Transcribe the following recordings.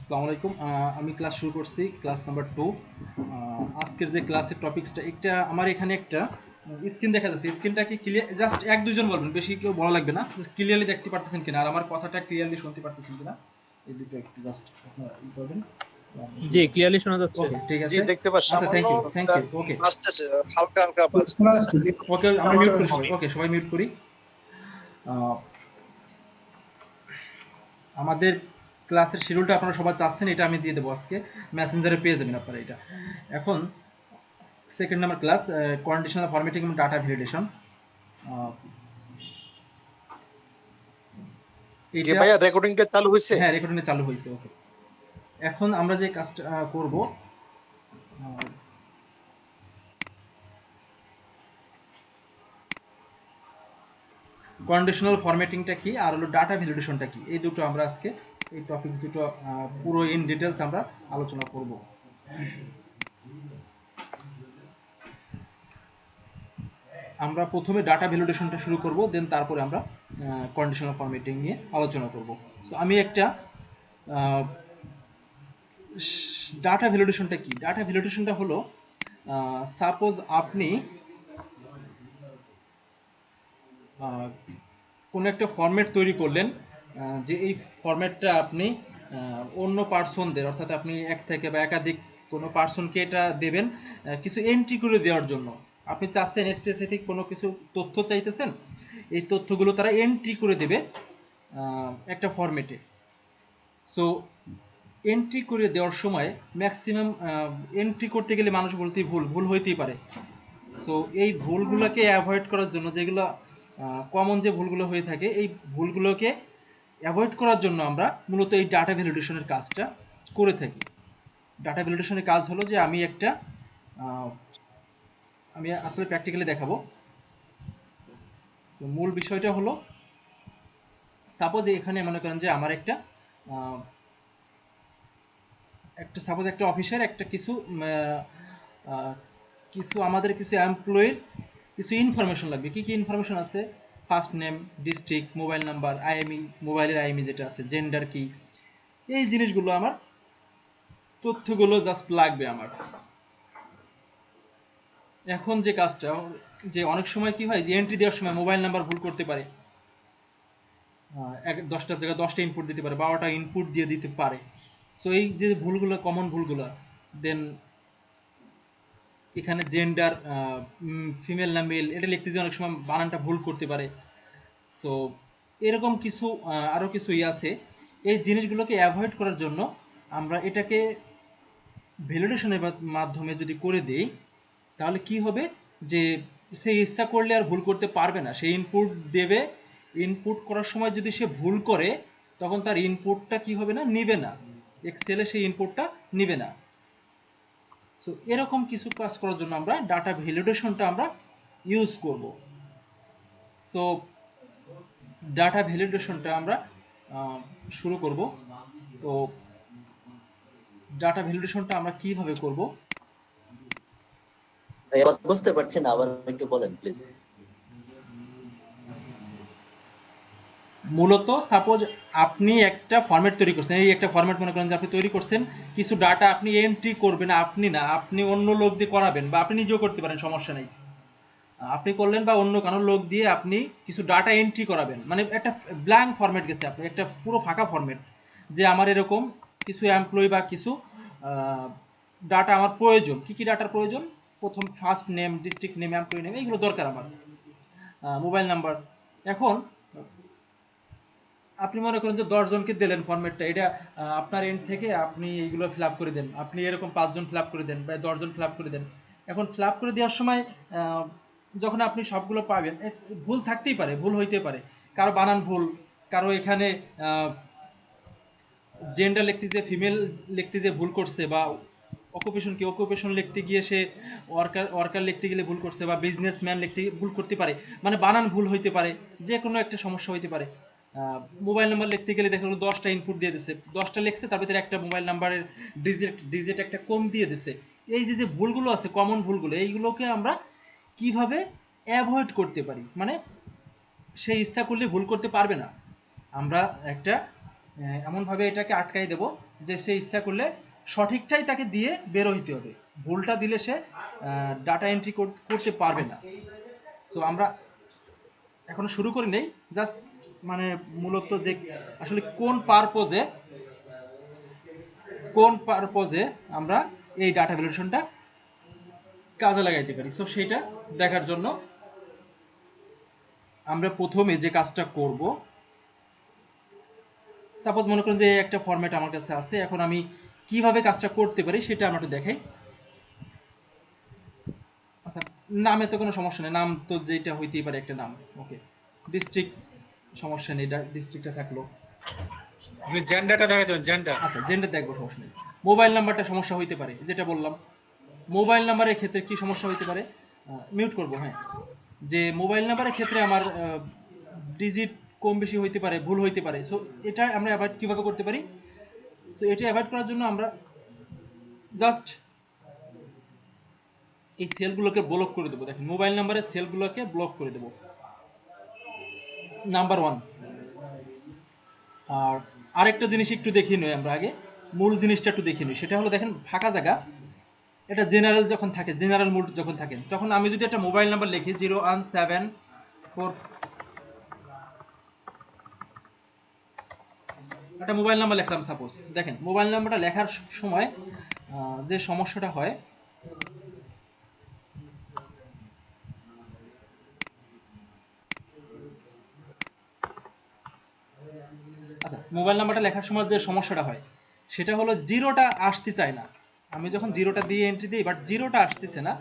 আসসালামু আলাইকুম। আমি ক্লাস শুরু করছি, ক্লাস নাম্বার 2। আজকের যে ক্লাসের টপিকসটা, একটা আমার এখানে একটা স্ক্রিন দেখা যাচ্ছে। স্ক্রিনটা কি ক্লিয়ার? জাস্ট এক দুজন বলবেন, বেশি কেউ বলা লাগবে না। ক্লিয়ারলি দেখতে পারতেছেন কিনা আর আমার কথাটা ক্লিয়ারলি শুনতে পারতেছেন কিনা, এই দুটো একটু জাস্ট আপনারা ই করবেন। জি, ক্লিয়ারলি শোনা যাচ্ছে। ওকে, ঠিক জি, আছে। দেখতে পাচ্ছি। আচ্ছা, থ্যাংক ইউ। ওকে আসতেছে হালকা হালকা বাজ। ওকে, আমরা মিউট করি সবাই। ওকে, সবাই মিউট করি। আমাদের ক্লাসের শিডিউলটা আপনারা সবাই চাচ্ছেন, এটা আমি দিয়ে দেবো আজকে। মেসেঞ্জারে পেয়ে যাবেন আপনারা এটা। এখন second number class, conditional formatting এবং ডাটা ভ্যালিডেশন। জি ভাইয়া, রেকর্ডিংটা চালু হয়েছে? হ্যাঁ, রেকর্ডিং চালু হয়েছে। ওকে, এখন আমরা যে কাজটা করব, কন্ডিশনাল ফরম্যাটিংটা কি আর হলো ডাটা ভ্যালিডেশনটা কি, এই দুটো আমরা আজকে এই টপিকস দুটো পুরো ইন ডিটেলস আমরা আলোচনা করব। আমরা প্রথমে ডাটা ভ্যালিডেশনটা শুরু করব, দেন তারপরে আমরা কন্ডিশনাল ফরম্যাটিং নিয়ে আলোচনা করব। সো আমি একটা ডাটা ভ্যালিডেশনটা কি? ডাটা ভ্যালিডেশনটা হলো, সাপোজ আপনি কোনো একটা ফরম্যাট তৈরি করলেন, যে এই ফরম্যাটটা আপনি অন্য পার্সনদের, অর্থাৎ আপনি এক থেকে বা একাধিক কোনো পার্সনকে এটা দেবেন কিছু এন্ট্রি করে দেওয়ার জন্য। আপনি চাচ্ছেন স্পেসিফিক কোনো কিছু তথ্য চাইতেছেন, এই তথ্যগুলো তারা এন্ট্রি করে দেবে একটা ফরম্যাটে। সো এন্ট্রি করে দেওয়ার সময় ম্যাক্সিমাম এন্ট্রি করতে গেলে মানুষ বলতেই ভুল হইতেই পারে। সো এই ভুলগুলোকে অ্যাভয়েড করার জন্য, যেগুলো কমন যে ভুলগুলো হয়ে থাকে, এই ভুলগুলোকে অ্যাভয়েড করার জন্য আমরা মূলত এই ডাটা ভ্যালিডেশনের কাজটা করে থাকি। ডাটা ভ্যালিডেশনের কাজ হলো যে আমি আসলে প্র্যাকটিক্যালি দেখাবো। মূল বিষয়টা হলো, সাপোজ এখানে মনে করেন যে আমার একটা সাপোজ একটা অফিসের একটা কিছু আমাদের কিছু এমপ্লয়ির কিছু ইনফরমেশন লাগবে। কি কি ইনফরমেশন আছে? First name, district, mobile number, IME, মোবাইলের আইএমই যেটা আছে, জেন্ডার কি, এই জিনিসগুলো আমার, তথ্যগুলো জাস্ট লাগবে আমার। এখন যে কাজটা, যে অনেক সময় কি হয় যে এন্ট্রি দেওয়ার সময় মোবাইল নাম্বার ভুল করতে পারে, 10টার জায়গায় 10টা ইনপুট দিতে পারে, 12টা ইনপুট দিয়ে দিতে পারে। সো এই যে ভুলগুলো, কমন ভুলগুলো, দেন এখানে জেন্ডার ফিমেল না মেল এটা লিখতে গিয়ে অনেক সময় বানানটা ভুল করতে পারে। সো এরকম কিছু আরও কিছু আছে। এই জিনিসগুলোকে অ্যাভয়েড করার জন্য আমরা এটাকে ভ্যালিডেশনের মাধ্যমে যদি করে দেই, তাহলে কি হবে যে সে ইচ্ছা করলে আর ভুল করতে পারবে না। সে ইনপুট দেবে, ইনপুট করার সময় যদি সে ভুল করে, তখন তার ইনপুটটা কি হবে না, নিবে না, এক্সেলে সেই ইনপুটটা নিবে না। সো এরকম কিছু কাজ করার জন্য আমরা ডাটা ভ্যালিডেশনটা আমরা ইউজ করব। সো ডাটা ভ্যালিডেশনটা আমরা শুরু করব। তো ডাটা ভ্যালিডেশনটা আমরা কিভাবে করব? বুঝতে পারছি না, আবার একটু বলেন প্লিজ। মূলত সাপোজ আপনি একটা ফরম্যাট তৈরি করছেন, এই একটা ফরম্যাট মনে করেন যে আপনি তৈরি করছেন, কিছু ডাটা আপনি এন্ট্রি করবেন, আপনি অন্য লোক দিয়ে করাবেন, বা আপনি নিজেও করতে পারেন, সমস্যা নেই। আপনি করলেন বা অন্য কোনো লোক দিয়ে আপনি কিছু ডাটা এন্ট্রি করাবেন, মানে একটা ব্ল্যাঙ্ক ফরম্যাট গেছে, আপনি একটা পুরো ফাঁকা ফরম্যাট, যে আমার এরকম কিছু এমপ্লয়ি বা কিছু ডাটা আমার প্রয়োজন। কি কি ডাটার প্রয়োজন? প্রথম first name, district name, employee name, এইগুলো দরকার আমার, মোবাইল নাম্বার। এখন আপনি মনে করেন যে 10 জনকে দিলেন ফরম্যাটটা, এটা আপনার এন্ড থেকে আপনি এইগুলো ফিল আপ করে দেন, আপনি এরকম 5 জন ফিল আপ করে দেন বা 10 জন ফিল আপ করে দেন। এখন ফিল আপ করে দেওয়ার সময় যখন আপনি সবগুলো পাবেন, ভুল থাকতেই পারে, ভুল হইতে পারে, কারো বানান ভুল, কারো এখানে জেন্ডার লিখতে যে ফিমেল লিখতে যে ভুল করছে, বা অকুপেশন লিখতে গিয়ে সে ওয়ার্কার লিখতে গেলে ভুল করছে, বা বিজনেসম্যান লিখতে ভুল করতে পারে, মানে বানান ভুল হইতে পারে, যে কোনো একটা সমস্যা হইতে পারে। মোবাইল নাম্বার লিখতে গেলে দেখা গেলো 10টা ইনপুট দিয়ে দিচ্ছে, 10টা লিখছে, তার ভিতরে একটা মোবাইল নাম্বারের ডিজিট একটা কম দিয়ে দিচ্ছে। এই যে ভুলগুলো আছে, কমন ভুলগুলো, এইগুলোকে আমরা কিভাবে অ্যাভয়েড করতে পারি, মানে সে ইচ্ছা করলে ভুল করতে পারবে না, আমরা একটা এমনভাবে এটাকে আটকাই দেব যে সে ইচ্ছা করলে সঠিকটাই তাকে দিয়ে বের হইতে হবে, ভুলটা দিলে সে ডাটা এন্ট্রি করতে পারবে না। সো আমরা এখনো শুরু করি নেই, জাস্ট মানে মূলত যে আসলে কোন পারপোজে আমরা এই ডাটা ভ্যালিডেশনটা কাজে লাগাইতে পারি। সো সেটা দেখার জন্য আমরা প্রথমে যে কাজটা করব, সাপোজ মনে করেন যে একটা ফরম্যাট আমার কাছে আছে, এখন আমি কিভাবে কাজটা করতে পারি সেটা আমরা একটু দেখাই। আচ্ছা, নামে তো কোনো সমস্যা নেই, নাম তো যেটা হইতেই পারে একটা নাম। ওকে, ডিস্ট্রিক্ট সমস্যা নেই, ডিস্ট্রিক্টটা থাকলো। আপনি জেন্ডারটা দেখাই দেন, জেন্ডার। আচ্ছা, জেন্ডার দেখবো, সমস্যা নেই। মোবাইল নাম্বারটা সমস্যা হইতে পারে, যেটা বললাম। মোবাইল নাম্বারের ক্ষেত্রে কি সমস্যা হইতে পারে, মিউট করব। হ্যাঁ, যে মোবাইল নাম্বারের ক্ষেত্রে আমার ডিজিট কম বেশি হইতে পারে, ভুল হইতে পারে। সো এটা আমরা অ্যাভয়েড কিভাবে করতে পারি? সো এটা অ্যাভয়েড করার জন্য আমরা জাস্ট এই সেলগুলোকে ব্লক করে দেবো। দেখেন, মোবাইল নাম্বারের সেলগুলোকে ব্লক করে দেবো, নাম্বার 1। আর আরেকটা জিনিস একটু দেখিয়ে নই আমরা আগে, মূল জিনিসটা একটু দেখিয়ে নই। সেটা হলো, দেখেন ফাঁকা জায়গা, এটা জেনারেল যখন থাকে, জেনারেল মোড যখন থাকে, তখন আমি যদি একটা মোবাইল নাম্বার লিখি 01744, একটা মোবাইল নাম্বার লিখলাম সাপোজ। দেখেন মোবাইল নাম্বারটা লেখার সময় যে সমস্যাটা হয়, আচ্ছা, মোবাইল নাম্বারটা লেখার সময় যে সমস্যাটা হয় সেটা হলো জিরোটা আসতে চায় না। আমি যখন জিরোটা দিয়ে এন্ট্রি দিই, বাট জিরোটা আসতেছে না,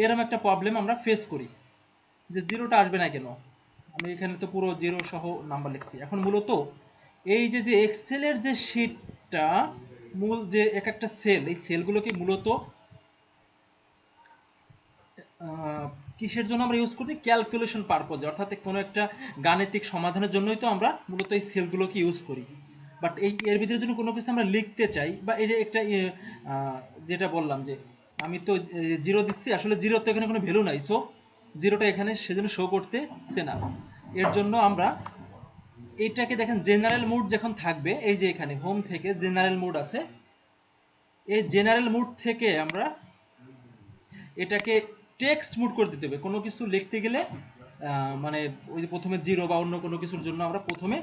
এরকম একটা প্রবলেম আমরা ফেস করি, যে জিরোটা আসবে না কেন। আমি এখানে তো পুরো জিরো সহ নাম্বার লিখছি। এখন মূলত এই যে এক্সেলের যে শীটটা, মূল যে এক একটা সেল, এই সেলগুলোকে মূলত কিসের জন্য আমরা ইউজ করছি? ক্যালকুলেশন পারপোজে, অর্থাৎ কোনো একটা গাণিতিক সমাধানের জন্যই তো আমরা মূলত এই সেলগুলোকে ইউজ করি। বাট এর ভিতরে যদি কোনো কিছু আমরা লিখতে চাই, বা এই যে একটা যেটা বললাম যে আমি তো জিরো দিচ্ছি, আসলে জিরো তো এখানে কোনো ভ্যালু নাই, সো জিরোটা এখানে সেজন্য শো করতেছে না। এর জন্য আমরা এটাকে, দেখেন জেনারেল মোড যখন থাকবে, এই যে এখানে হোম থেকে জেনারেল মোড আছে, এই জেনারেল মোড থেকে আমরা এটাকে টেক্সট মোড করে দিতে হবে। কোনো কিছু লিখতে গেলে মানে ওই যে প্রথমে জিরো বা অন্য কোনো কিছুর জন্য আমরা প্রথমে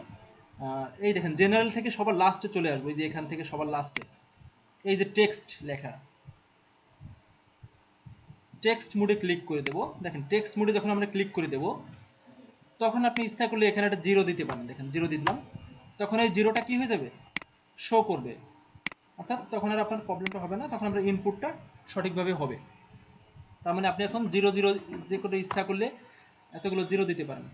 এই দেখেন জেনারেল থেকে সবার লাস্টে চলে আসবো, এই যে এখান থেকে সবার লাস্টে এই যে টেক্সট লেখা, টেক্সট মোডে ক্লিক করে দেব। দেখেন টেক্সট মোডে যখন আমরা ক্লিক করে দেব, তখন আপনি ইচ্ছা করলে এখানে একটা জিরো দিতে পারেন। দেখেন জিরো দিলাম, তখন এই জিরোটা কি হয়ে যাবে? শো করবে, অর্থাৎ তখন আর আপনার প্রবলেমটা হবে না, তখন আমরা ইনপুটটা সঠিকভাবে হবে। তার মানে আপনি এখন 0 0 যে কোনো ইচ্ছা করলে এতগুলো জিরো দিতে পারেন।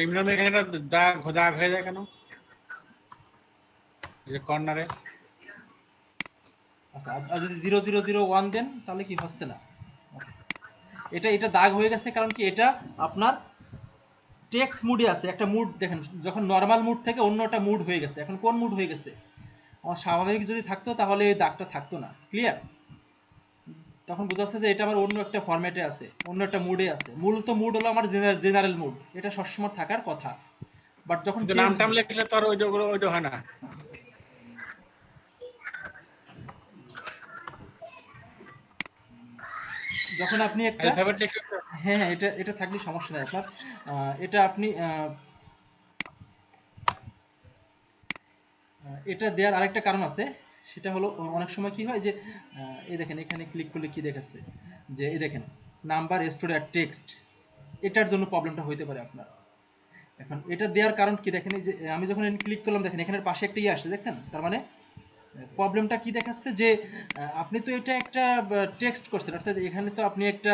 ইমরান এখানে একটা দাগ দাগ হয়ে যায় কেন, এই যে কর্নারে? আচ্ছা, আর যদি 0 0 0 1 দেন তাহলে কি হচ্ছে না? এটা দাগ হয়ে গেছে, কারণ কি এটা আপনার টেক্সট মুডে আছে। একটা মুড দেখেন, যখন নরমাল মুড থেকে অন্য একটা মুড হয়ে গেছে, এখন কোন মুড হয়ে গেছে? আমার স্বাভাবিক যদি থাকতো তাহলে এই দাগটা থাকতো না। ক্লিয়ার? তখন বোঝা যাচ্ছে যে এটা আমার অন্য একটা ফরম্যাটে আছে, অন্য একটা মুডে আছে। মূলত মুড হলো আমার জেনারেল মুড, এটা সবসময় থাকার কথা। বাট যখন নাম টাম লিখলে তো আর ওইটা হয় না। যখন আপনি একটা, হ্যাঁ হ্যাঁ, এটা থাকলে সমস্যা নেই আপনার। এটা আপনি এটা দেওয়ার আরেকটা কারণ আছে, সেটা হলো অনেক সময় কি হয় যে এই দেখেন এখানে ক্লিক করলে কি দেখাচ্ছে, যে এই দেখেন নাম্বার স্টোর অ্যাট টেক্সট, এটার জন্য প্রবলেমটা হইতে পারে আপনার। এখন এটা দেওয়ার কারণ কি, দেখেন এই যে আমি যখন ক্লিক করলাম, দেখেন এখানের পাশে একটা আসছে, দেখছেন? তার মানে প্রবলেমটা কি দেখাচ্ছে, যে আপনি তো এটা একটা টেক্সট করছেন, অর্থাৎ এখানে তো আপনি একটা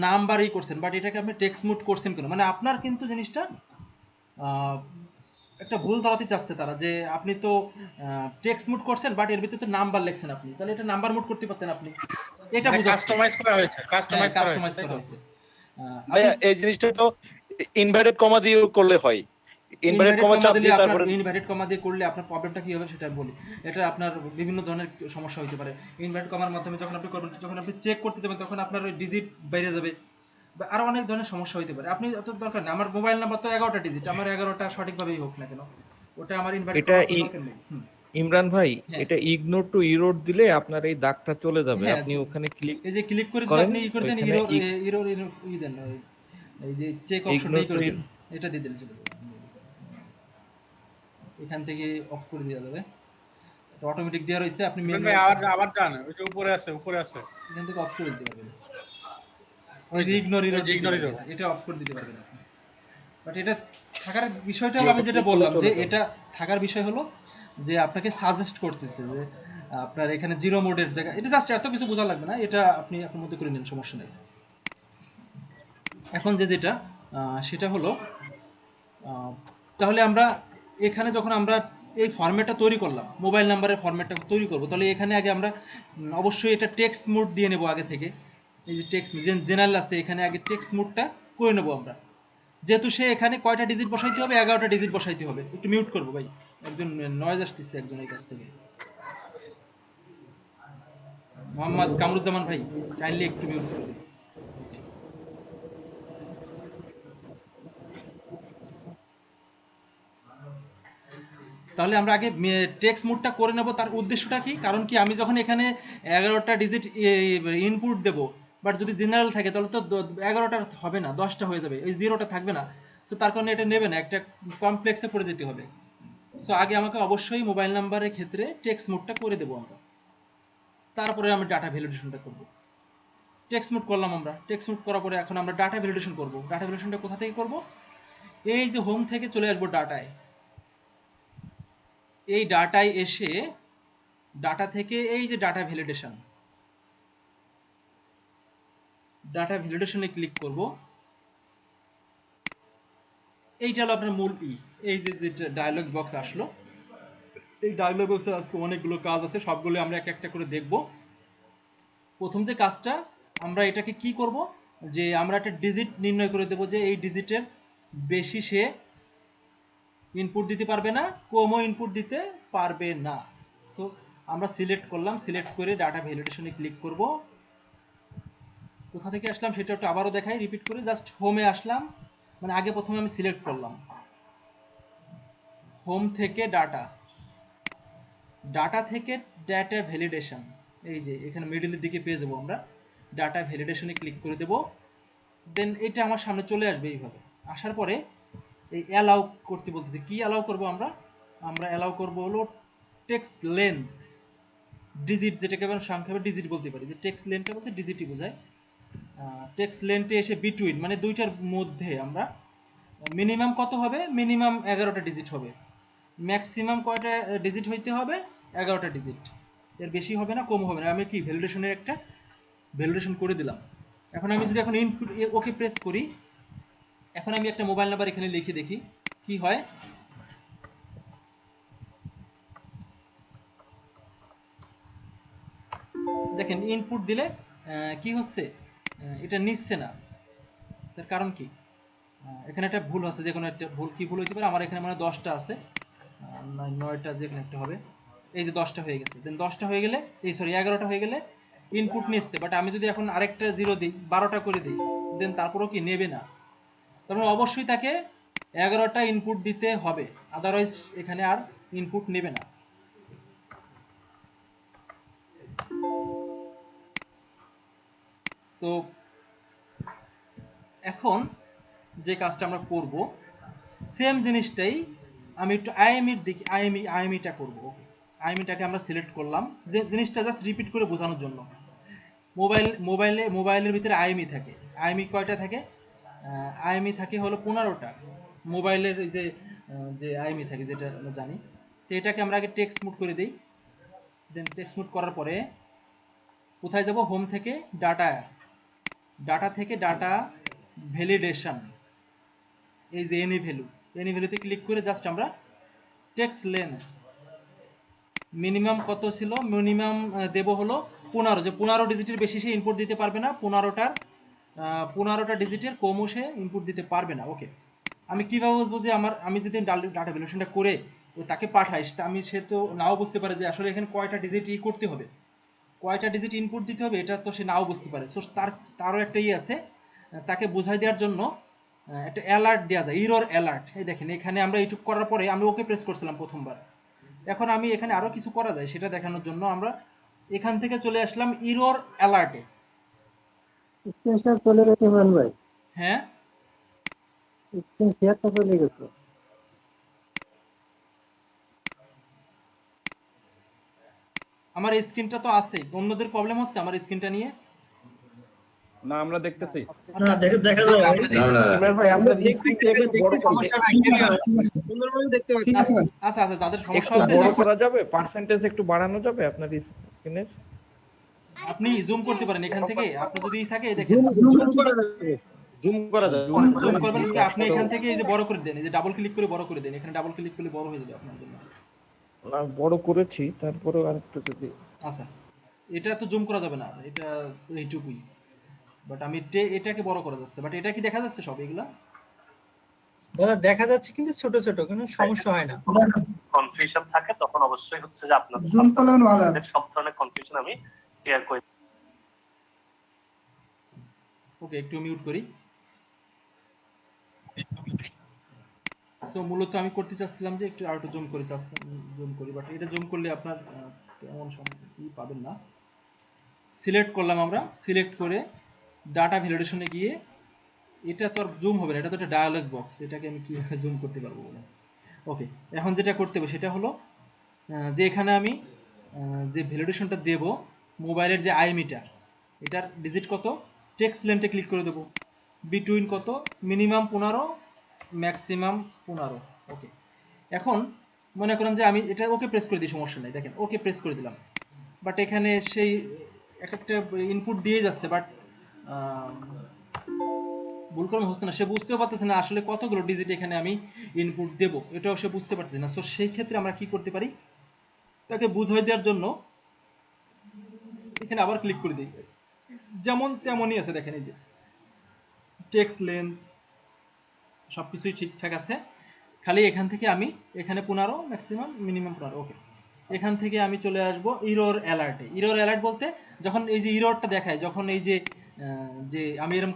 নাম্বারই করছেন, বাট এটাকে আপনি টেক্সট মোড করছেন কেন? মানে আপনার কিন্তু জিনিসটা একটা ভুল ধরাতে চাচ্ছে তারা, যে আপনি তো টেক্সট মোড করছেন, বাট এর ভিতরে তো নাম্বার লিখছেন আপনি, তাহলে এটা নাম্বার মোড করতে পারতেন আপনি। এটা কাস্টমাইজ করা হয়েছে, কাস্টমাইজ করা হয়েছে। ভাইয়া এই জিনিসটা তো ইনভার্টেড কমা দিয়ে করলে হয়। ইনভার্টেড কমা চাপ দিয়ে তারপরে ইনভার্টেড কমা দিয়ে করলে আপনার প্রবলেমটা কি হবে সেটা বলি। এটা আপনার বিভিন্ন ধরনের সমস্যা হতে পারে। ইনভার্টেড কমার মাধ্যমে যখন আপনি করবেন, যখন আপনি চেক করতে যাবেন, তখন আপনার ওই ডিজিট বাইরে যাবে, বা আরো অনেক ধরনের সমস্যা হতে পারে। আপনি অত দরকার না, আমার মোবাইল নাম্বার তো 11টা ডিজিট, আমার 11টা সঠিকভাবেই হোক না কেন, ওটা আমার ইনভার্টেড কমার দরকার নেই। ইমরান ভাই, হ্যাঁ এটা ইগনোর টু ইরোর দিলে আপনার এই দাগটা চলে যাবে। হ্যাঁ, আপনি ওখানে ক্লিক এই যে ক্লিক করে যদি করেন, আপনি ই করে দেন, ওইখানে ইরোর ইরোর ই দেন, এই যে চেক অপশনটা ইগনোর ই টু করে দেন, এটা দিয়ে দিলে চলে যাবে। এখান থেকে অফ করে দেওয়া যাবে, অটোমেটিক দেওয়া রয়েছে, আপনি ইমরান মেনু ভাই আবার আবার যান, ওই যে উপরে আছে, উপরে আছে, এখান থেকে অফ করে দিতে পারবেন। ওই এই যে ইগনোর ওই ইরোর যে ইগনোর ইরোর। এটা অফ করে দিতে পারবেন আপনি। বাট এটা থাকার বিষয়টা হলো, আমি যেটা বললাম যে এটা থাকার বিষয় হলো যে আপনাকে সাজেস্ট করতেছে যে আপনার এখানে জিরো মোডের জায়গা, এটা জাস্ট এত কিছু বোঝা লাগবে না, এটা আপনি আপনার মধ্যে করে নেন, সমস্যা নেই। এখন যেটা সেটা হলো তাহলে আমরা এখানে যখন আমরা এই ফরম্যাটটা তৈরি করলাম, মোবাইল নাম্বারের ফরম্যাটটা তৈরি করব, তাহলে এখানে আগে আমরা অবশ্যই এটা টেক্সট মোড দিয়ে নেব আগে থেকে। এই যে টেক্সট জেনারেল আছে, এখানে আগে টেক্সট মোডটা করে নেব আমরা। যেহেতু সে এখানে কয়টা ডিজিট বসাইতে হবে, 11টা ডিজিট বসাইতে হবে। একটু মিউট করবো ভাই, একজন নয়েজ আসতেছে একজনের কাছ থেকে, মোহাম্মদ কামরুজ্জামান ভাই, কাইন্ডলি একটু মিউট করবেন। তাহলে আমরা আগে টেক্সট মোডটা করে নেব। তার উদ্দেশ্যটা কি? কারণ কি, আমি যখন এখানে 11টা ডিজিট ইনপুট দেব, বাট যদি জেনারেল থাকে তাহলে তো 11টা হবে না, 10টা হয়ে যাবে, এই জিরোটা থাকবে না। সো তার কারণে এটা নেবে না, একটা কমপ্লেক্সে পড়ে যেতে হবে। সো আগে আমাকে অবশ্যই মোবাইল নাম্বারের ক্ষেত্রে টেক্সট মোডটা করে দেবো আমরা, তারপরে আমি ডাটা ভ্যালিডেশনটা করব। টেক্সট মোড করলাম আমরা, টেক্সট মোড করার পরে এখন আমরা ডাটা ভ্যালিডেশন করব। ডাটা ভ্যালিডেশনটা কোথা থেকে করব? এই যে হোম থেকে চলে আসবো ডাটায়, এই ডাটায় এসে ডাটা থেকে এই যে ডাটা ভ্যালিডেশন, ডাটা ভ্যালিডেশনে ক্লিক করব। এইটা হলো আপনার মূল এই যে ডায়লগ বক্স আসলো, এই ডায়লগ বক্সে আজকে অনেকগুলো কাজ আছে, সবগুলো আমরা একটা একটা করে দেখব। প্রথম যে কাজটা, আমরা এটাকে কি করব, যে আমরা একটা ডিজিট নির্ণয় করে দেব যে এই ডিজিটের বেশি সে ইনপুট দিতে পারবে না, কমও ইনপুট দিতে পারবে না। সো আমরা সিলেক্ট করলাম, সিলেক্ট করে ডাটা ভ্যালিডেশনে ক্লিক করব। কোথা থেকে আসলাম সেটা একটু আবারও দেখাই, রিপিট করে, জাস্ট হোমে আসলাম, মানে আগে প্রথমে আমি সিলেক্ট করলাম, হোম থেকে ডাটা, ডাটা থেকে ডাটা ভ্যালিডেশন, এই যে এখানে মিডলের দিকে পেয়ে যাবো আমরা, ডাটা ভ্যালিডেশনে ক্লিক করে দেব। দেন এটা আমার সামনে চলে আসবে এইভাবে। আসার পরে এই অ্যালাউ করতে বলতেছে, কি অ্যালাউ করব আমরা? আমরা অ্যালাউ করব হলো টেক্সট লেন্থ, ডিজিট, যেটাকে আমরা সংক্ষেপে ডিজিট বলতে পারি, যে টেক্সট লেন্থটা বলতে ডিজিটই বোঝায়। টেক্সট লেন্থে এসে বিটুইন, মানে দুইটার মধ্যে আমরা মিনিমাম কত হবে? মিনিমাম 11টা ডিজিট হবে। ম্যাক্সিমাম কয়টা ডিজিট হইতে হবে? 11টা ডিজিট, এর বেশি হবে না, কম হবে না। আমি কি ভ্যালিডেশনের একটা ভ্যালিডেশন করে দিলাম। এখন আমি যদি এখন ইনপুট ওকে প্রেস করি, এখন আমি একটা মোবাইল নাম্বার এখানে লিখে দেখি কি হয়। দেখেন ইনপুট দিলে কি হচ্ছে, এটা নিচ্ছে না। তার কারণ কি? এখানে একটা ভুল আছে, যে কোনো একটা ভুল, কি ভুল হইতে পারে? আমার এখানে মানে 10টা আছে, 9টা যে কোনো একটা হবে। এই যে 10টা হয়ে গেছে, দেন 10টা হয়ে গেলে, এই সরি 11টা হয়ে গেলে ইনপুট নিচ্ছে। বাট আমি যদি এখন আরেকটা জিরো দিই, 12টা করে দিই, দেন তারপরেও কি নেবে না। তার মানে অবশ্যই তাকে 11টা ইনপুট দিতে হবে, আদারওয়াইজ এখানে আর ইনপুট নেবে না। সো এখন যে কাজটা আমরা করব, সেম জিনিসটাই আমি একটু আইএমইর দিকে, আইএমইটা করব। ওকে, আইএমইটাকে আমরা সিলেক্ট করলাম, যে জিনিসটা জাস্ট রিপিট করে বোঝানোর জন্য। মোবাইলের ভিতরে আইএমই থাকে। আইএমই কয়টা থাকে? আইএমই থাকে হলো 15টা। মোবাইলের এই যে যে আইএমই থাকে, যেটা আমরা জানি। তো এটাকে আমরা আগে টেক্সট মোড করে দেই। দেন টেক্সট মোড করার পরে কোথায় যাব? হোম থেকে ডাটা, ডাটা থেকে ডাটা ভ্যালিডেশন, এই যে এনি ভ্যালুতে ক্লিক করে জাস্ট আমরা টেক্সট লেন্থ মিনিমাম কত ছিল, মিনিমাম দেব হলো 15, যে 15 ডিজিটের বেশি সে ইনপুট দিতে পারবে না, 15টা ডিজিটের কমও সে ইনপুট দিতে পারবে না। ওকে, আমি কিভাবে বুঝবো যে আমি যদি ডাটা ভ্যালিডেশনটা করে তাকে পাঠাই, সে তো নাও বুঝতে পারে যে আসলে এখানে কয়টা ডিজিট করতে হবে, কয়টা ডিজিট ইনপুট দিতে হবে, এটা তো সে নাও বুঝতে পারে। সো তারও একটা আছে, তাকে বোঝাই দেওয়ার জন্য একটা অ্যালার্ট দেওয়া যায়, ইরর অ্যালার্ট। এই দেখেন এখানে আমরা এইটুক করার পরে আমি ওকে প্রেস করছিলাম প্রথমবার, এখন আমি এখানে আরো কিছু করা যায় সেটা দেখানোর জন্য আমরা এখান থেকে চলে আসলাম এরর অ্যালার্টে। স্ক্রিনশট চলে গেছে ইমরান ভাই, হ্যাঁ, স্ক্রিন শেয়ারটা চলে গেছে। আমার স্ক্রিনটা তো আছে, অন্যদের প্রবলেম হচ্ছে আমার স্ক্রিনটা নিয়ে? না আমরা দেখতেছি। না দেখা যায় ভাই। ইমরান ভাই আপনার দেখতেছি, স্ক্রিনটা একটু বড় করুন। সমস্যা নাই, ক্লিয়ার সুন্দরভাবে দেখতে পাচ্ছি। আচ্ছা আচ্ছা, যাদের সমস্যা একটু আছে বড় করা যাবে, পার্সেন্টেজ একটু বাড়ানো যাবে আপনার স্ক্রিনের? আপনি জুম করতে পারেন এখান থেকে, আপনার যদি থাকে এই দেখেন জুম করা যাবে। জুম করা যায়। জুম করবেন কি আপনি এখান থেকে এই যে বড় করে দেন, এই যে ডাবল ক্লিক করে বড় করে দেন, এখানে ডাবল ক্লিক করলে বড় হয়ে যাবে আপনার জন্য। না বড় করেছি, তারপরেও আরেকটু যদি। আচ্ছা, এটা তো জুম করা যাবে না, এটা তো এইটুকুই, বাট আমি এটাকে বড় করা যাচ্ছে, বাট এটা কি দেখা যাচ্ছে সব এগুলা? দাদা দেখা যাচ্ছে কিন্তু ছোট ছোট, কোনো সমস্যা হয় না। কনফিউশন থাকে তখন অবশ্যই হচ্ছে যে আপনাদের সব ধরনের কনফিউশন আমি ক্লিয়ার করে। ওকে, একটু মিউট করি। সো মূলত আমি করতে চাচ্ছিলাম যে একটু আরেকটু জুম করি, বাট এটা জুম করলে আপনার তেমন ই পাবেন না। সিলেক্ট করলাম আমরা, সিলেক্ট করে ডাটা ভ্যালিডেশনে গিয়ে, এটা তো আর জুম হবে না, এটা তো একটা ডায়ালগ বক্স, এটাকে আমি কিভাবে জুম করতে পারবো বলে। ওকে, এখন যেটা করতে হবে সেটা হলো যে এখানে আমি যে ভ্যালিডেশনটা দেব মোবাইলের যে আই মিটার, এটার ডিজিট কত, টেক্সট লেন্থে ক্লিক করে দেবো, বিটুইন কত, মিনিমাম 15, ম্যাক্সিমাম 15। ওকে, এখন মনে করেন যে আমি এটা ওকে প্রেস করে দিই, সমস্যা নেই, দেখেন ওকে প্রেস করে দিলাম, বাট এখানে সেই এক একটা ইনপুট দিয়ে যাচ্ছে, বাট ভুল করে হচ্ছে না, সে বুঝতেও পারতেছে না আসলে কতগুলো ডিজিট এখানে আমি ইনপুট দেব, এটাও সে বুঝতে পারতেছে না। সো সেই ক্ষেত্রে আমরা কি করতে পারি, তাকে বুঝিয়ে দেওয়ার জন্য এখানে আবার ক্লিক করে দিই, যেমন তেমনই আছে, দেখেন এই যে টেক্সট লেন্থ সবকিছুই ঠিকঠাক আছে, খালি এখান থেকে আমি এখানে 15, ম্যাক্সিমাম মিনিমাম 15। ওকে, এখান থেকে আমি চলে আসব এরর অ্যালার্টে। এরর অ্যালার্ট বলতে যখন এই যে এররটা দেখায়, যখন এই যে যে আমি এরকম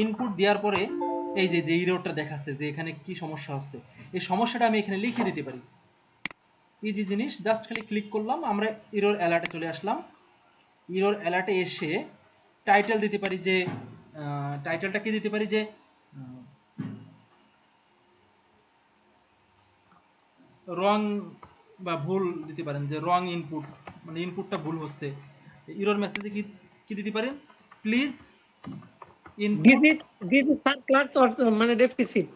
ইনপুট দেওয়ার পরে এই যে যে এররটা দেখাচ্ছে যে এখানে কি সমস্যা হচ্ছে, এই সমস্যাটা আমি এখানে লিখে দিতে পারি। ইজি জিনিস, জাস্ট খালি ক্লিক করলাম, আমরা এরর অ্যালার্টে চলে আসলাম। এরর অ্যালার্টে এসে টাইটেল দিতে পারি, যে টাইটেলটা কি দিতে পারি, যে রং বা ভুল দিতে পারেন, যে রং ইনপুট, মানে ইনপুটটা ভুল হচ্ছে। এরর মেসেজে কি কি দিতে পারেন, প্লিজ ডিজিট সার্কুলার মানে deficit,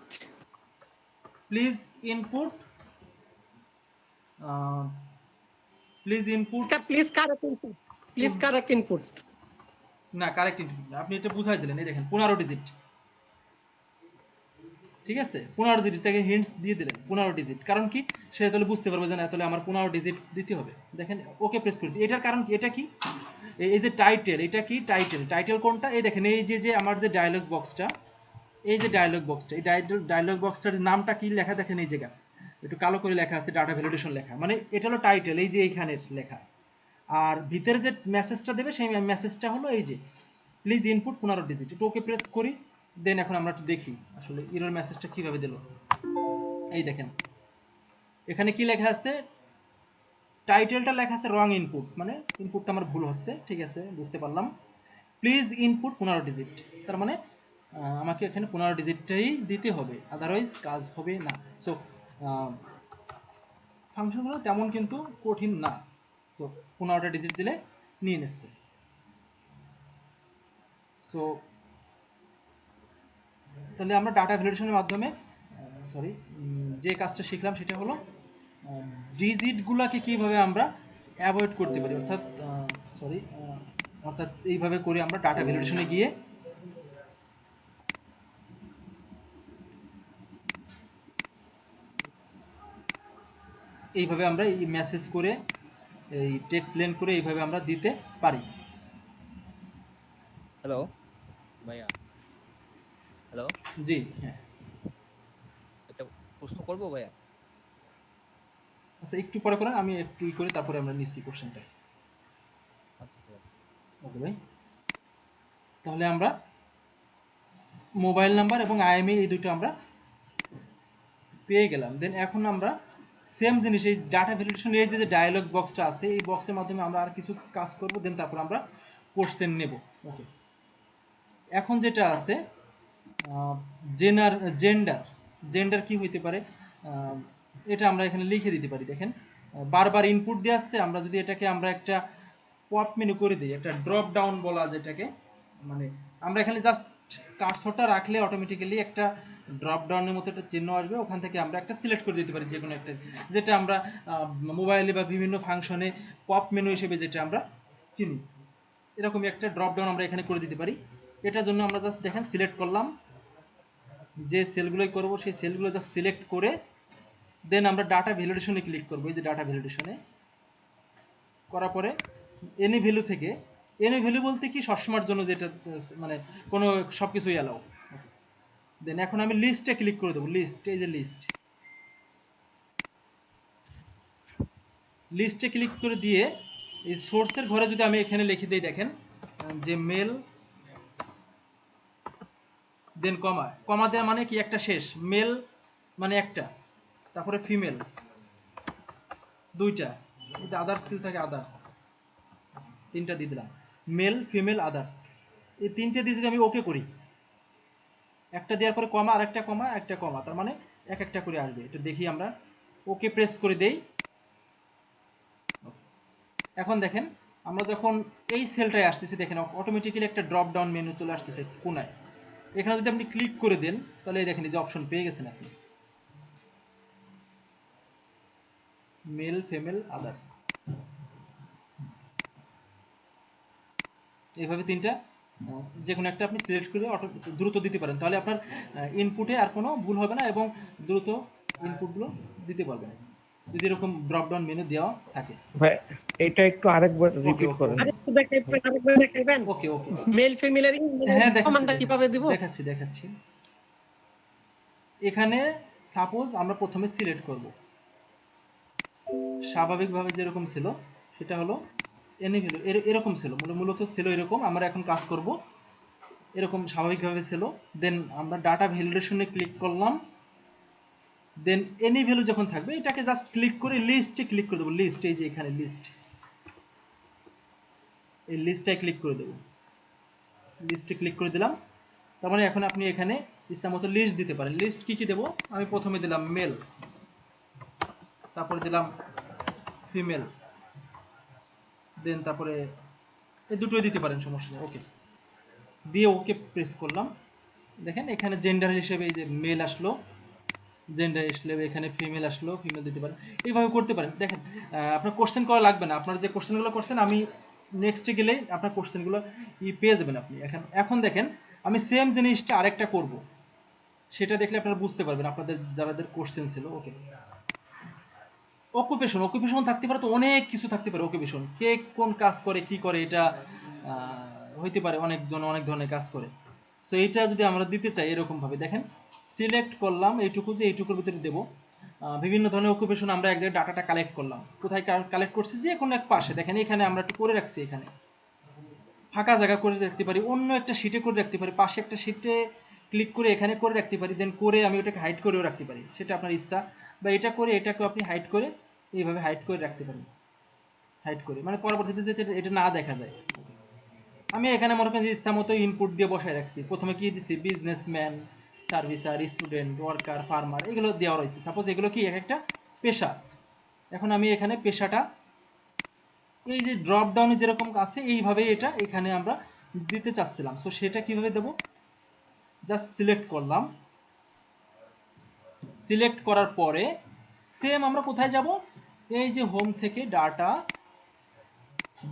please input, please input, please correct input. না কারেক্ট ইনপুট না, আপনি এটা বুঝাই দিলেন, এই দেখেন 15 ডিজিট, ঠিক আছে 15 ডিজিট থেকে হিন্টস দিয়ে দিলেন 15 ডিজিট, কারণ কি সে তাহলে বুঝতে পারবে যে না তাহলে আমার 15 ডিজিট দিতে হবে। দেখেন ওকে প্রেস করে দিই, এটার কারণ কি, এটা কি, এই যে টাইটেল, এটা কি টাইটেল কোনটা, এই দেখেন এই যে আমার যে ডায়লগ বক্সটা, এই যে ডায়লগ বক্সটা, এই ডায়লগ বক্সটার নামটা কি লেখা দেখেন, এই জায়গা একটু কালো করে লেখা আছে ডাটা ভ্যালিডেশন লেখা, মানে এটা হলো টাইটেল, এই যে এইখানের লেখা। আর ভিতরে যে মেসেজটা দেবে সেই মেসেজটা হলো এই যে প্লিজ ইনপুট 15 ডিজিট। একটু ওকে প্রেস করি, দেন এখন আমরা একটু দেখি আসলে এরর মেসেজটা কিভাবে দিল। এই দেখেন এখানে কি লেখা আছে, টাইটেলটা লেখা আছে রং ইনপুট, মানে ইনপুটটা আমার ভুল হচ্ছে, ঠিক আছে বুঝতে পারলাম। প্লিজ ইনপুট 15 ডিজিট, তার মানে আমাকে এখানে 15 ডিজিটটাই দিতে হবে, আদারওয়াইজ কাজ হবে না। সো ফাংশনগুলো তেমন কিন্তু কঠিন না, সো 15টা ডিজিট দিলে নিয়ে নিচ্ছে। সো তাহলে আমরা ডাটা ভ্যালিডেশনের মাধ্যমে যে কাজটা শিখলাম সেটা হলো ডিজিটগুলোকে কিভাবে আমরা অ্যাভয়েড করতে পারি, অর্থাৎ এইভাবে করে আমরা ডাটা ভ্যালিডেশনে গিয়ে এইভাবে আমরা এই মেসেজ করে এই টেক্সট লেন করে এইভাবে আমরা দিতে পারি। হ্যালো ভাইয়া, হ্যালো, জি হ্যাঁ, একটা প্রশ্ন করবো ভাইয়া? আচ্ছা একটু পরে করেন, আমি একটু করে তারপরে আমরা নিচ্ছি কোশ্চেনটা। আচ্ছা ঠিক আছে। ওকে ভাই, তাহলে আমরা মোবাইল নাম্বার এবং আইএমইআই এই দুটো আমরা পেয়ে গেলাম। দেন এখন আমরা সেম জিনিস এই ডাটা ভ্যালিডেশন এই যে ডায়ালগ বক্সটা আছে এই বক্সের মাধ্যমে আমরা আর কিছু কাজ করব, দেন তারপর আমরা কোশ্চেন নেব। ওকে, এখন যেটা আছে জেন্ডার, জেন্ডার কি হইতে পারে এটা আমরা এখানে লিখে দিতে পারি। দেখেন বারবার ইনপুট দিয়ে আসছে, আমরা যদি এটাকে আমরা একটা পপ মেনু করে দিই, একটা ড্রপ ডাউন বলা যেটাকে, মানে আমরা এখানে জাস্ট কার্সরটা রাখলে অটোমেটিক্যালি একটা ড্রপ ডাউনের মতো একটা চিহ্ন আসবে, ওখান থেকে আমরা একটা সিলেক্ট করে দিতে পারি যে কোনো একটা, যেটা আমরা মোবাইলে বা বিভিন্ন ফাংশনে পপ মেনু হিসেবে যেটা আমরা চিনি, এরকমই একটা ড্রপ ডাউন আমরা এখানে করে দিতে পারি। এটার জন্য আমরা জাস্ট দেখেন সিলেক্ট করলাম, যে সেলগুলোই করব সেই সেলগুলো জাস্ট সিলেক্ট করে দেন আমরা ডাটা ভ্যালিডেশনে ক্লিক করব। এই যে ডাটা ভ্যালিডেশনে করার পরে এনি ভ্যালু থেকে, এনি ভ্যালু বলতে কি সবসময়ের জন্য যেটা মানে কোনো সবকিছুই অ্যালাউ। দেন এখন আমি লিস্টে ক্লিক করে দেবো, লিস্ট, এই যে লিস্ট, লিস্টে ক্লিক করে দিয়ে এই সোর্সের ঘরে যদি আমি এখানে লিখে দিই, দেখেন যে মেল, দেন কমা, কমা দেওয়া মানে কি একটা শেষ, মেল মানে একটা, তারপরে ফিমেল দুইটা, এটা আদার্স কিছু থাকে, আদার্স তিনটা দিয়ে দিলাম, মেল ফিমেল আদার্স, এই তিনটে দিয়ে যদি আমি ওকে করি, একটা দেওয়ার পরে কমা, আরেকটা কমা, একটা কমা, তার মানে এক একটা করে আসবে। এটা দেখি আমরা, ওকে প্রেস করে দেই। এখন দেখেন আমরা যখন এই সেলটায় আসতেছি, দেখেন অটোমেটিক্যালি একটা ড্রপ ডাউন মেনু চলে আসতেছে কোনায়, এখানে যদি আপনি ক্লিক করে দেন তাহলে এই দেখেন এই যে অপশন পেয়ে গেছেন আপনি, মেল ফিমেল আদার্স, এইভাবে তিনটা যে কোনো একটা আপনি সিলেক্ট করে দ্রুত দিতে পারেন, তাহলে আপনার ইনপুটে আর কোনো ভুল হবে না এবং দ্রুত ইনপুটগুলো দিতে পারবেন যদি এরকম ড্রপ ডাউন মেনু দেওয়া থাকে। ভাই এটা একটু আরেকবার রিপিট করেন। আরেকটু দেখাইবেন, আরেকবার দেখাইবেন। ওকে ওকে, মেল ফিমেলের হ্যাঁ কমান্ডটা কিভাবে দিব? দেখাচ্ছি। এখানে সাপোজ আমরা প্রথমে সিলেক্ট করব, স্বাভাবিকভাবে যেরকম ছিল সেটা হলো এনি ভ্যালু এরকম ছিল, মূলত ছিল এরকম, আমরা এখন কাজ করব এরকম স্বাভাবিকভাবে ছিল। দেন আমরা ডাটা ভ্যালিডেশনে ক্লিক করলাম, দেন এনি ভ্যালু যখন থাকবে এটাকে জাস্ট ক্লিক করে লিস্টে ক্লিক করে দেবো, লিস্ট, এই যে এখানে লিস্ট, এই লিস্টটায় ক্লিক করে দেবো, লিস্টে ক্লিক করে দিলাম। তার মানে এখন আপনি এখানে ইচ্ছা মতো লিস্ট দিতে পারেন। লিস্ট কি কি দেবো, আমি প্রথমে দিলাম মেল, তারপরে দিলাম ফিমেল, দেন তারপরে এই দুটোই দিতে পারেন, সমস্যা নেই। ওকে দিয়ে ওকে প্রেস করলাম, দেখেন এখানে জেন্ডার হিসেবে এই যে মেল আসলো, জেন্ডার হিসেবে এখানে ফিমেল আসলো, ফিমেল দিতে পারেন, এইভাবে করতে পারেন। দেখেন আপনার কোশ্চেন করা লাগবে না, আপনার যে কোশ্চেনগুলো করছেন আমি নেক্সটে গেলেই আপনার কোশ্চেনগুলো পেয়ে যাবেন আপনি। এখন দেখেন আমি সেম জিনিসটা আরেকটা করব, সেটা দেখলে আপনারা বুঝতে পারবেন আপনাদের যাদের কোশ্চেন ছিল। ওকে, অকুপেশন থাকতে পারে, তো অনেক কিছু থাকতে পারে। অকুপেশন কে কোন কাজ করে কি করে এটা হইতে পারে, অনেকজন অনেক ধরনের কাজ করে। সো এইটা যদি আমরা দিতে চাই এরকম ভাবে, দেখেন সিলেক্ট করলাম এইটুকু, যে এইটুকুর ভিতরে দেবো বিভিন্ন ধরনের অকুপেশন। আমরা এক জায়গায় ডাটাটা কালেক্ট করলাম, কোথায় কালেক্ট করছি, যে কোনো এক পাশে, দেখেন এখানে আমরা একটু করে রাখছি, এখানে ফাঁকা জায়গা করে রাখতে পারি, অন্য একটা শিটে করে রাখতে পারি, পাশে একটা শিটে ক্লিক করে এখানে করে রাখতে পারি, দেন করে আমি ওটাকে হাইড করেও রাখতে পারি, সেটা আপনার ইচ্ছা। বা এটা করে এটাকেও আপনি হাইড করে এইভাবে হাইড করে রাখতে পারেন, হাইড করে মানে পরবর্তীতে যাতে এটা না দেখা যায়। আমি এখানে মনে করেন ইচ্ছা মতো ইনপুট দিয়ে বসায় রাখছি, প্রথমে কি দিচ্ছি, বিজনেসম্যান, সার্ভিসার, স্টুডেন্ট, ওয়ার্কার, ফার্মার, এগুলো দেওয়া রয়েছে। সাপোজ এগুলো কি এক একটা পেশা, এখন আমি এখানে পেশাটা এই যে ড্রপ ডাউনে যেরকম আছে এইভাবে এটা এখানে আমরা দিতে চাচ্ছিলাম। সো সেটা কিভাবে দেব, জাস্ট সিলেক্ট করলাম, সিলেক্ট করার পরে সেম আমরা কোথায় যাব, এই যে হোম থেকে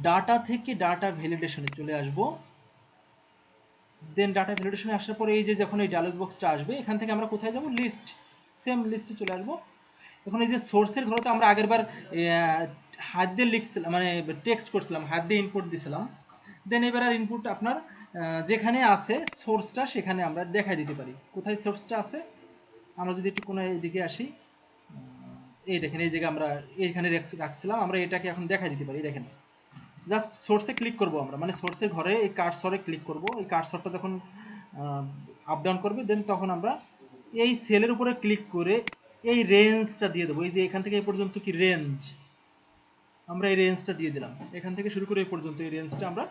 ডাটা থেকে ডাটা ভ্যালিডেশনে চলে আসব। দেন ডাটা ভ্যালিডেশনে আসার পরে এই যে যখন এই ডায়ালগ বক্সটা আসবে, এখান থেকে আমরা কোথায় যাব, লিস্ট, সেম লিস্টে চলে আসব। এখন এই যে সোর্সের ঘরে তো আমরা আগেরবার হাত দিয়ে লিখছিলাম, মানে টেক্সট করছিলাম, হাত দিয়ে ইনপুট দিছিলাম। দেন এবার আর ইনপুট আপনার যেখানে আছে সোর্সটা সেখানে আমরা দেখাই দিতে পারি। কোথায় সোর্সটা আছে, আমরা যদি একটু কোনো এদিকে আসি, এই দেখেন এই জায়গায় আমরা এইখানে রাখছিলাম, আমরা এটাকে এখন দেখাই দিতে পারি। দেখেন জাস্ট সোর্সে ক্লিক করব আমরা, মানে সোর্সের ঘরে এই কার্সরে ক্লিক করব, এই কার্সরটা যখন আপ ডাউন করবে দেন তখন আমরা এই সেলের উপরে ক্লিক করে এই রেঞ্জটা দিয়ে দেবো। এই যে এখান থেকে এই পর্যন্ত কি রেঞ্জ, আমরা এই রেঞ্জটা দিয়ে দিলাম। এখান থেকে শুরু করে এই পর্যন্ত এই রেঞ্জটা আমরা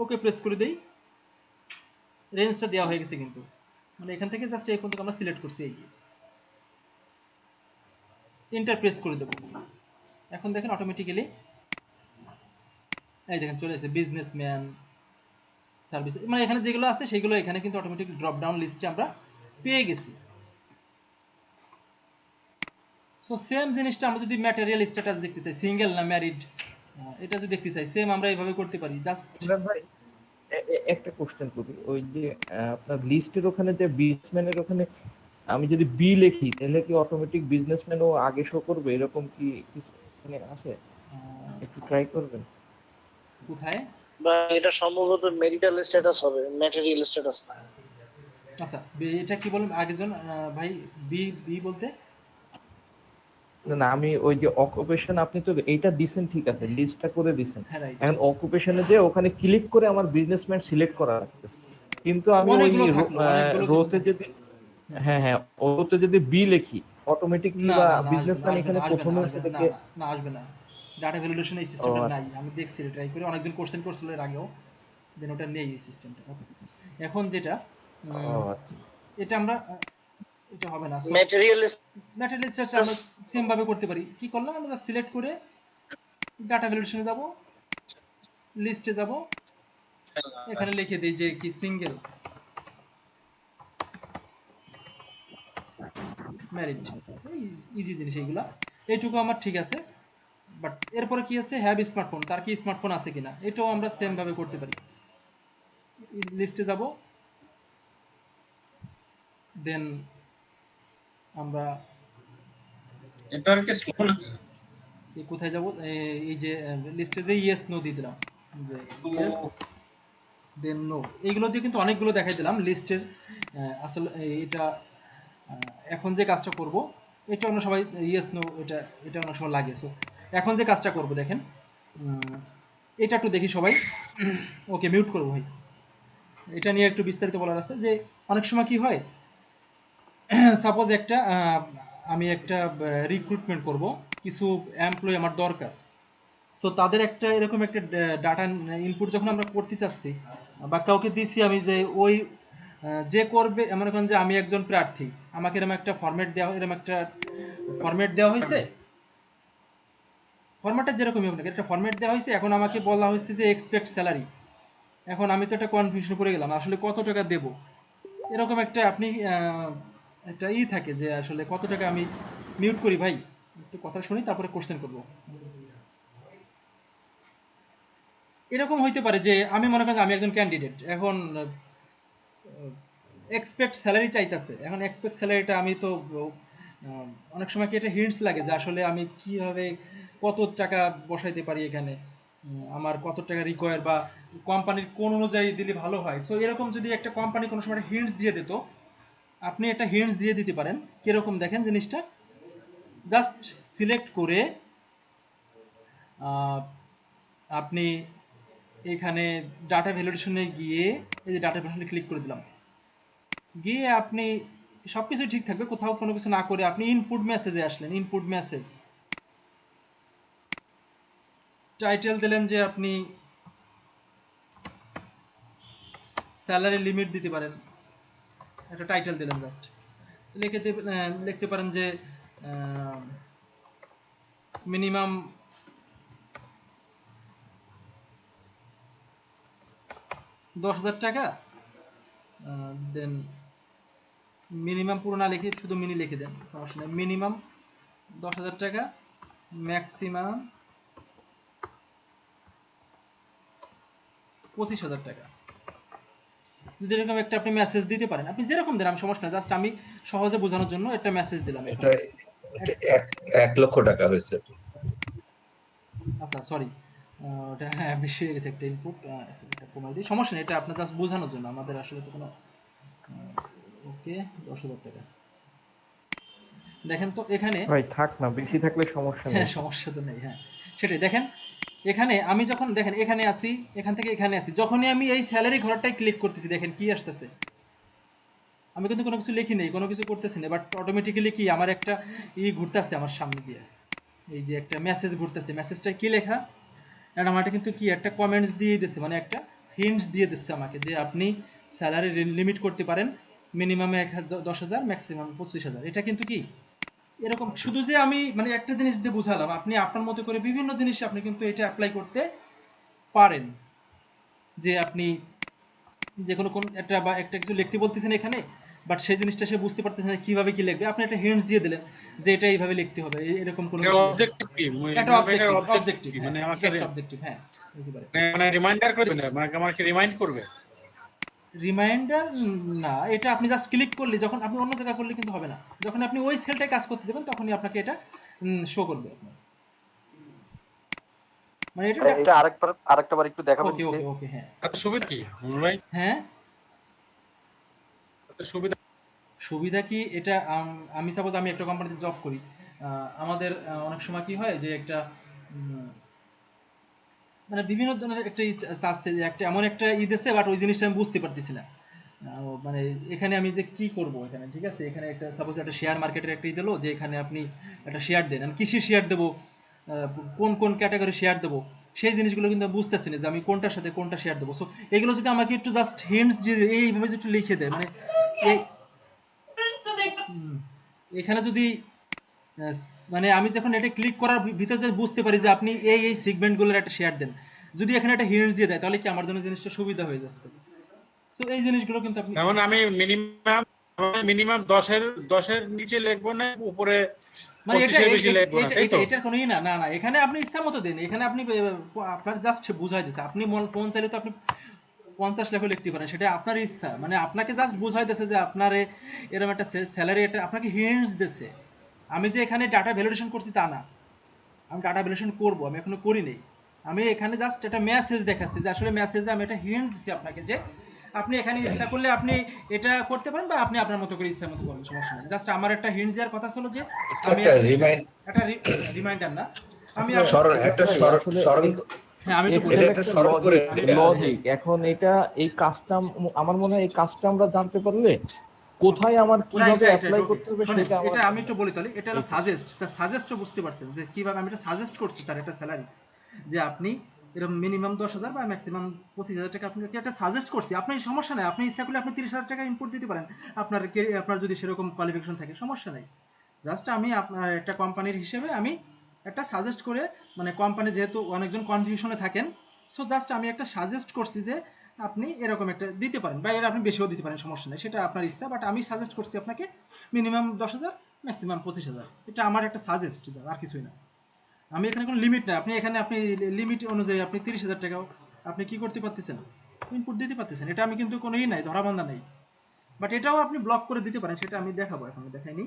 ওকে প্রেস করে দেই। রেঞ্জটা দেওয়া হয়ে গেছে কিন্তু, মানে এখান থেকে জাস্ট এই পর্যন্ত আমরা সিলেক্ট করছি, এই এন্টার প্রেস করে দেবো। এখন দেখেন অটোমেটিক্যালি এই দেখেন চলে এসেছে বিজনেসম্যান সার্ভিস, মানে এখানে যেগুলো আছে সেগুলো এখানে কিন্তু অটোমেটিক ড্রপ ডাউন লিস্টে আমরা পেয়ে গেছি। সো সেম জিনিসটা আমরা যদি ম্যাটেরিয়াল স্ট্যাটাস দেখতে চাই, সিঙ্গেল না ম্যারিড, এটা যদি দেখতে চাই সেম আমরা এইভাবে করতে পারি। জাস্ট ইমরান ভাই একটা কোশ্চেন করি, ওই যে আপনার লিস্টের ওখানে যে বিজনেসম্যানের ওখানে আমি যদি বি লিখি তাহলে কি অটোমেটিক বিজনেসম্যানও আগে শো করবে, এরকম কি কিছু এখানে আছে? একটু ট্রাই করবেন। কোথায়? বা এটা সম্ভবত মেরিটাল স্ট্যাটাস হবে, ম্যাটেরিয়াল স্ট্যাটাস না। আচ্ছা এটা কি বলেন আগেজন ভাই, বি বি বলতে? না না, আমি ওই যে অকুপেশন আপনি তো এইটা দিছেন, ঠিক আছে, লিস্টটা করে দিছেন, হ্যাঁ রাইট। এখন অকুপেশনে যে ওখানে ক্লিক করে আমার বিজনেসম্যান সিলেক্ট করা লাগতেছে, কিন্তু আমি ওই অনেকগুলো থাকলো, অনেকগুলো রোতে যদি হ্যাঁ হ্যাঁ ওতে যদি বি লিখি অটোমেটিক কি না বা না, বিজনেসম্যান এখানে প্রথমে এসে না, দেখে? না আসবে না, ডাটা ভ্যালিডেশন এই সিস্টেমটা নাই। আমি দেখছি ট্রাই করে, অনেকজন কোশ্চেন করছিল এর আগেও, দেন ওটা নেই এই সিস্টেমটা। এখন যেটা এটা আমরা এটা হবে না, ম্যাটেরিয়াল ম্যাটেরিয়াল সার্চ আমরা সেম ভাবে করতে পারি। কি করলাম, আমরা জাস্ট সিলেক্ট করে ডাটা ভ্যালিডেশনে যাব, লিস্টে যাব, এখানে লিখে দেই যে কি সিঙ্গেল ম্যারিড, ইজি জিনিস এইগুলা, এইটুকু আমার ঠিক আছে। বাট এরপরে কি আছে, হ্যাভ স্মার্টফোন, তার কি স্মার্টফোন আছে কিনা, এটাও আমরা সেম ভাবে করতে পারি। লিস্টে যাব, দেন আমরা নেটওয়ার্কে স্লো না, কোথায় যাব, এই যে লিস্টে যে ইয়েস নো দিয়ে দিলাম, যে ইয়েস দেন নো, এইগুলো দিয়ে কিন্তু অনেকগুলো দেখাই দিলাম লিস্টের। আসলে এটা এখন যে কাজটা করব, এটা অন্য সবাই ইয়েস নো, এটা অনেক সময় লাগে। সো এখন যে কাজটা করব দেখেন, এটা একটু দেখি সবাই। ওকে মিউট করবো ভাই, এটা নিয়ে একটু বিস্তারিত বলার আছে। যে অনেক সময় কি হয়, সাপোজ একটা আমি একটা রিক্রুটমেন্ট করব, কিছু এমপ্লয়ি আমার দরকার। সো তাদের একটা এরকম একটা ডাটা ইনপুট যখন আমরা করতে চাচ্ছি বা কাউকে দিছি আমি, যে ওই যে করবে, মনে করেন যে আমি একজন প্রার্থী, আমাকে এরকম একটা ফরম্যাট দেওয়া, এরকম একটা ফরম্যাট দেওয়া হয়েছে, ফরম্যাটটা যেরকমই হোক না, একটা ফরম্যাট দেওয়া হয়েছে। এখন আমাকে বলা হয়েছে যে এক্সপেক্ট স্যালারি, এখন আমি তো একটা কনফিউশন পড়ে গেলাম, আসলে কত টাকা দেব, এরকম একটা আপনি একটা থাকে যে আসলে কত টাকা। আমি মিউট করি ভাই, একটু কথা শুনি তারপরে কোশ্চেন করব। এরকম হইতে পারে যে আমি মনে করেন আমি একজন ক্যান্ডিডেট, এখন এক্সপেক্ট স্যালারি চাইতেছে। এখন এক্সপেক্ট স্যালারিটা আমি তো অনেক সময় কি এটা হিন্টস লাগে যে আসলে আমি কিভাবে কত টাকা বসাইতে পারি এখানে, আমার কত টাকা রিকোয়ার বা কোম্পানির কোন অনুযায়ী দিলে ভালো হয়। সো এরকম যদি একটা কোম্পানি কোনো সময় হিন্টস দিয়ে দিত, আপনি একটা হিন্টস দিয়ে দিতে পারেন। কিরকম দেখেন জিনিসটা, জাস্ট সিলেক্ট করে আপনি এখানে ডাটা ভ্যালিডেশনে গিয়ে এই যে ডাটা ভ্যালিডেশনে ক্লিক করে দিলাম, গিয়ে আপনি সবকিছু ঠিক থাকবে, কোথাও কোনো কিছু না করে আপনি ইনপুট মেসেজে আসলেন। ইনপুট মেসেজ টাইটেল দিলেন যে আপনি স্যালারি লিমিট দিতে পারেন, একটা টাইটেল দিলেন, জাস্ট লিখতে পারেন যে মিনিমাম 10,000 টাকা, দেন মিনিমাম পুরো না লিখে শুধু মিনি লিখে দেন, সমস্যা নেই। মিনিমাম 10,000 টাকা, ম্যাক্সিমাম 25,000 টাকা। যদি এরকম একটা আপনি মেসেজ দিতে পারেন, আপনি যেরকম দেন আমি সমস্যা না, জাস্ট আমি সহজে বোঝানোর জন্য একটা মেসেজ দিলাম। এটা 1 লক্ষ টাকা হয়েছে। আচ্ছা সরি, ওটা বেশি হয়ে গেছে একটা ইনপুট, এটা কমাই দিই, সমস্যা নেই, এটা আপনার জাস্ট বোঝানোর জন্য, আমাদের আসলে তো কোনো ওকে 10,000 টাকা। দেখেন তো এখানে ভাই থাক না, বেশি থাকলে সমস্যা নেই। হ্যাঁ সমস্যা তো নেই, হ্যাঁ সেটাই। দেখেন এখানে আমি যখন দেখেন এখানে আসি, এখান থেকে এখানে আসি, যখনই আমি এই স্যালারি ঘরটায় ক্লিক করতেছি দেখেন কি আসতেছে, আমি কিন্তু কোনো কিছু লিখি নেই, কোনো কিছু করতেছি না, বাট অটোমেটিক্যালি কি আমার একটা ঘুরতেছে আমার সামনে দিয়ে, এই যে একটা মেসেজ ঘুরতেছে, মেসেজটা কি লেখা, আর আমারটা কিন্তু কি একটা কমেন্টস দিয়ে দিচ্ছে, মানে একটা হিন্টস দিয়ে দিচ্ছে আমাকে যে আপনি স্যালারি লিমিট করতে পারেন মিনিমাম 10,000 ম্যাক্সিমাম 25,000। এটা কিন্তু কি এরকম শুধু যে আমি মানে একটা জিনিস দিয়ে বুঝালাম, আপনি আপনার মতো করে বিভিন্ন জিনিস আপনি কিন্তু এটা অ্যাপ্লাই করতে পারেন। যে আপনি যে কোনো কোন একটা বা একটা কিছু লিখতে বলতেছেন এখানে, বাট সেই জিনিসটা সে বুঝতে পারতেছে না কিভাবে কি লিখবে, আপনি একটা হিন্টস দিয়ে দিলেন যে এটা এইভাবে লিখতে হবে, এরকম কোনো অবজেক্টিভ কি একটা অবজেক্টিভ, মানে আমাকে অবজেক্টিভ, হ্যাঁ একেবারে মানে রিমাইন্ডার করবে না, মানে আমাকে রিমাইন্ড করবে। রিমাইন্ডার না, এটা আপনি জাস্ট ক্লিক করলে, যখন আপনি অন্য জায়গায় করলে কিন্তু হবে না, যখন আপনি ওই সেলটায় কাজ করতে যাবেন তখনই আপনাকে এটা শো করবে আপনার, মানে এটা আরেকটাবার একটু দেখাবেন ওকে ওকে ওকে। হ্যাঁ এত সুবিধা কি ভাই? হ্যাঁ এত সুবিধা সুবিধা কি এটা, আমি সাপোজ আমি একটা কোম্পানিতে জব করি, আমাদের অনেক সময় কি হয় যে একটা মানে বিভিন্ন ধরনের একটা চাচ্ছে যে একটা এমন একটা দিচ্ছে, বাট ওই জিনিসটা আমি বুঝতে পারতেছি না, মানে এখানে আমি যে কি করব এখানে, ঠিক আছে এখানে একটা সাপোজ একটা শেয়ার মার্কেটের একটা দিলো যে এখানে আপনি একটা শেয়ার দেন, আমি কিসের শেয়ার দেবো, কোন কোন ক্যাটাগরি শেয়ার দেবো, সেই জিনিসগুলো কিন্তু আমি বুঝতেছি না যে আমি কোনটার সাথে কোনটা শেয়ার দেবো। সো এগুলো যদি আমাকে একটু জাস্ট হিন্টস দিয়ে এইভাবে একটু লিখে দেয়, মানে এখানে যদি মানে আমি যখন এটা ক্লিক করার ভিতরে যদি বুঝতে পারি যে আপনি এই সেগমেন্টগুলোর একটা শেয়ার দেন, যদি এখানে একটা হিন্টস দিয়ে দেয় তাহলে কি আমার জন্য জিনিসটা সুবিধা হয়ে যাচ্ছে। সো এই জিনিসগুলো কিন্তু আপনি যেমন আমি মিনিমাম 10 এর নিচে লিখবো না, উপরে মানে 25 এর বেশি লিখবো না, তাই তো? এটা কোনোই না না না, এখানে আপনি ইচ্ছা মতো দেন, এখানে আপনি আপনার জাস্ট বুঝাই দিচ্ছে, আপনি মন চাইলে তো আপনি 50 লাখও লিখতে পারেন, সেটা আপনার ইচ্ছা, মানে আপনাকে জাস্ট বুঝাই দিচ্ছে যে আপনার এরকম একটা স্যালারি, এটা আপনাকে হিন্টস দিচ্ছে। আমি যে এখানে ডাটা ভ্যালিডেশন করছি তা না, আমি ডাটা ভ্যালিডেশন করব, আমি এখনো করি নাই, আমি এখানে জাস্ট একটা মেসেজ দেখাচ্ছি যে আসলে মেসেজে আমি একটা হিন্টস দিচ্ছি আপনাকে যে আপনি এখানে ইচ্ছা করলে আপনি এটা করতে পারেন, বা আপনি আপনার মতো করে ইচ্ছা মতো করবেন, সমস্যা নেই। জাস্ট আমার একটা হিন্টস দেওয়ার কথা ছিল যে আমি একটা রিমাইন্ডার না, আমি হ্যাঁ আমি লজিক। এখন এটা এই কাজটা আমার মনে হয় এই কাজটা আমরা জানতে পারলে কোথায় আমার কিভাবে অ্যাপ্লাই করতে হবে সেটা এটা আমি একটু বলি তাহলে। এটা হলো সাজেস্টও বুঝতে পারছেন যে কিভাবে আমি এটা সাজেস্ট করছি, তার একটা স্যালারি যে আপনি এরকম মিনিমাম 10,000 বা ম্যাক্সিমাম 25,000 টাকা আপনি একটা সাজেস্ট করছি, আপনার সমস্যা নাই, আপনি ইচ্ছা করলে আপনি 30,000 টাকা ইনপুট দিতে পারেন, আপনার যদি সেরকম কোয়ালিফিকেশন থাকে, সমস্যা নাই। জাস্ট আমি আপনার একটা কোম্পানির হিসেবে আমি একটা সাজেস্ট করে, মানে কোম্পানি যেহেতু অনেকজন কনফিউশনে থাকেন, সো জাস্ট আমি একটা সাজেস্ট করছি যে আপনি এরকম একটা দিতে পারেন, বা এর আপনি বেশিও দিতে পারেন, সমস্যা নেই, সেটা আপনার ইচ্ছা, বাট আমি সাজেস্ট করছি আপনাকে মিনিমাম 10,000 ম্যাক্সিমাম 25,000, এটা আমার একটা সাজেস্ট, আর কিছুই না। আমি এখানে কোনো লিমিট নাই, আপনি এখানে আপনি লিমিট অনুযায়ী আপনি 30,000 টাকাও আপনি কি করতে পারতেছেন, ইনপুট দিতে পারতেছেন, এটা আমি কিন্তু কোনোই নাই, ধরাবান্ধা নাই, বাট এটাও আপনি ব্লক করে দিতে পারেন, সেটা আমি দেখাবো, এখন দেখাইনি।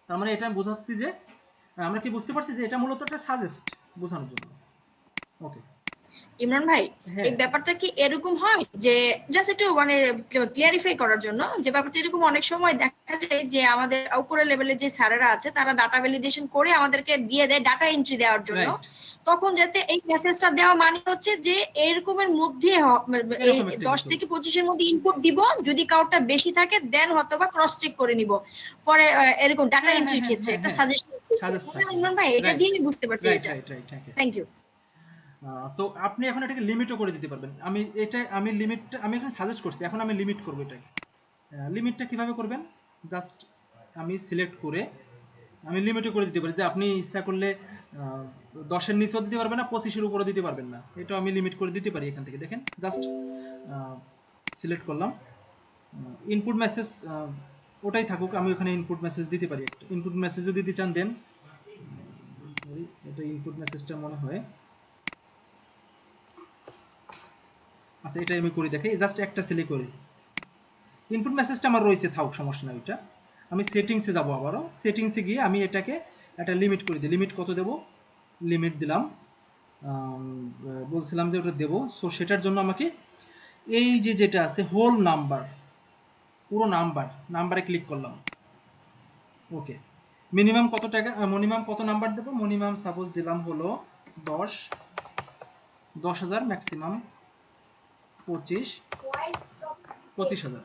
তার মানে এটা আমি বোঝাচ্ছি যে আমরা কি বুঝতে পারছি যে এটা মূলত একটা সাজেস্ট বোঝানোর জন্য। ওকে ইমরান ভাই, এই ব্যাপারটা কি এরকম হয় যে জাস্ট একটু মানে ক্লিয়ারিফাই করার জন্য, যে ব্যাপারটা এরকম অনেক সময় দেখা যায় যে আমাদের উপরের লেভেলে যে স্যারেরা আছে তারা ডাটা ভ্যালিডেশন করে আমাদেরকে দিয়ে দেয় ডাটা এন্ট্রি দেওয়ার জন্য, তখন যাতে এই মেসেজটা দেওয়া মানে হচ্ছে যে এরকমের মধ্যে 10 থেকে 25 এর মধ্যে ইনপুট দিব, যদি কাউটা বেশি থাকে দেন হয়তোবা ক্রস চেক করে নিব পরে, এরকম ডাটা এন্ট্রির ক্ষেত্রে একটা সাজেশন। ইমরান ভাই এটা দিয়ে বুঝতে পারছি, থ্যাংক ইউ। সো আপনি এখন এটাকে লিমিটও করে দিতে পারবেন, আমি লিমিটটা আমি এখানে সাজেস্ট করছি, এখন আমি লিমিট করব এটাকে। লিমিটটা কিভাবে করবেন, জাস্ট আমি সিলেক্ট করে আমি লিমিটও করে দিতে পারি, যে আপনি ইচ্ছা করলে 10 এর নিচেও দিতে পারবেন না, 25 এর উপরেও দিতে পারবেন না, এটা আমি লিমিট করে দিতে পারি এখান থেকে। দেখেন জাস্ট সিলেক্ট করলাম, ইনপুট মেসেজ ওটাই থাকুক, আমি ওখানে ইনপুট মেসেজ দিতে পারি, একটা ইনপুট মেসেজ যদি দিতে চান দেন, সরি এটা ইনপুট মেসেজটা মনে হয়, আচ্ছা এটা আমি করি, দেখে জাস্ট একটা সিলেক্ট করি, ইনপুট মেসেজটা আমার রয়েছে, থাকুক সমস্যা নাই। এটা আমি সেটিংসে যাব, আবারও সেটিংসে গিয়ে আমি এটাকে একটা লিমিট করে দিই, লিমিট কত দেব, লিমিট দিলাম, বলছিলাম যে ওটা দেব। সো সেটার জন্য আমাকে এই যে যেটা আছে হোল নাম্বার, পুরো নাম্বারে ক্লিক করলাম। ওকে, মিনিমাম কত টাকা, মিনিমাম কত নাম্বার দেব, মিনিমাম সাপোজ দিলাম হলো 10,000 ম্যাক্সিমাম 25,000।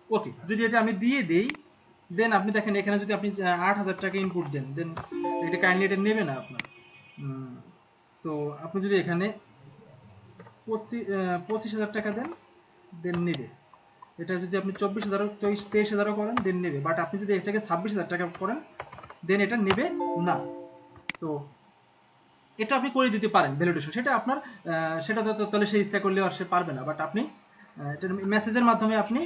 ওকে, যদি এটা আমি দিয়ে দেই, দেন আপনি দেখেন এখানে যদি আপনি 8,000 টাকা ইনপুট দেন, দেন এটা কাইন্ডলি এটা নেবে না আপনার। সো আপনি যদি এখানে 25,000 টাকা দেন, দেন নেবে। এটা যদি আপনি 24,000 23,000 করেন, দেন নেবে। বাট আপনি যদি এটাকে 26,000 টাকা করেন, দেন এটা নেবে না। সো এটা আপনি করে দিতে পারেন ভ্যালিডেশন, সেটা আপনার সেটা তাহলে সে ইচ্ছা করলে আর সে পারবে না। বাট আপনি এটা মেসেজের মাধ্যমে আপনি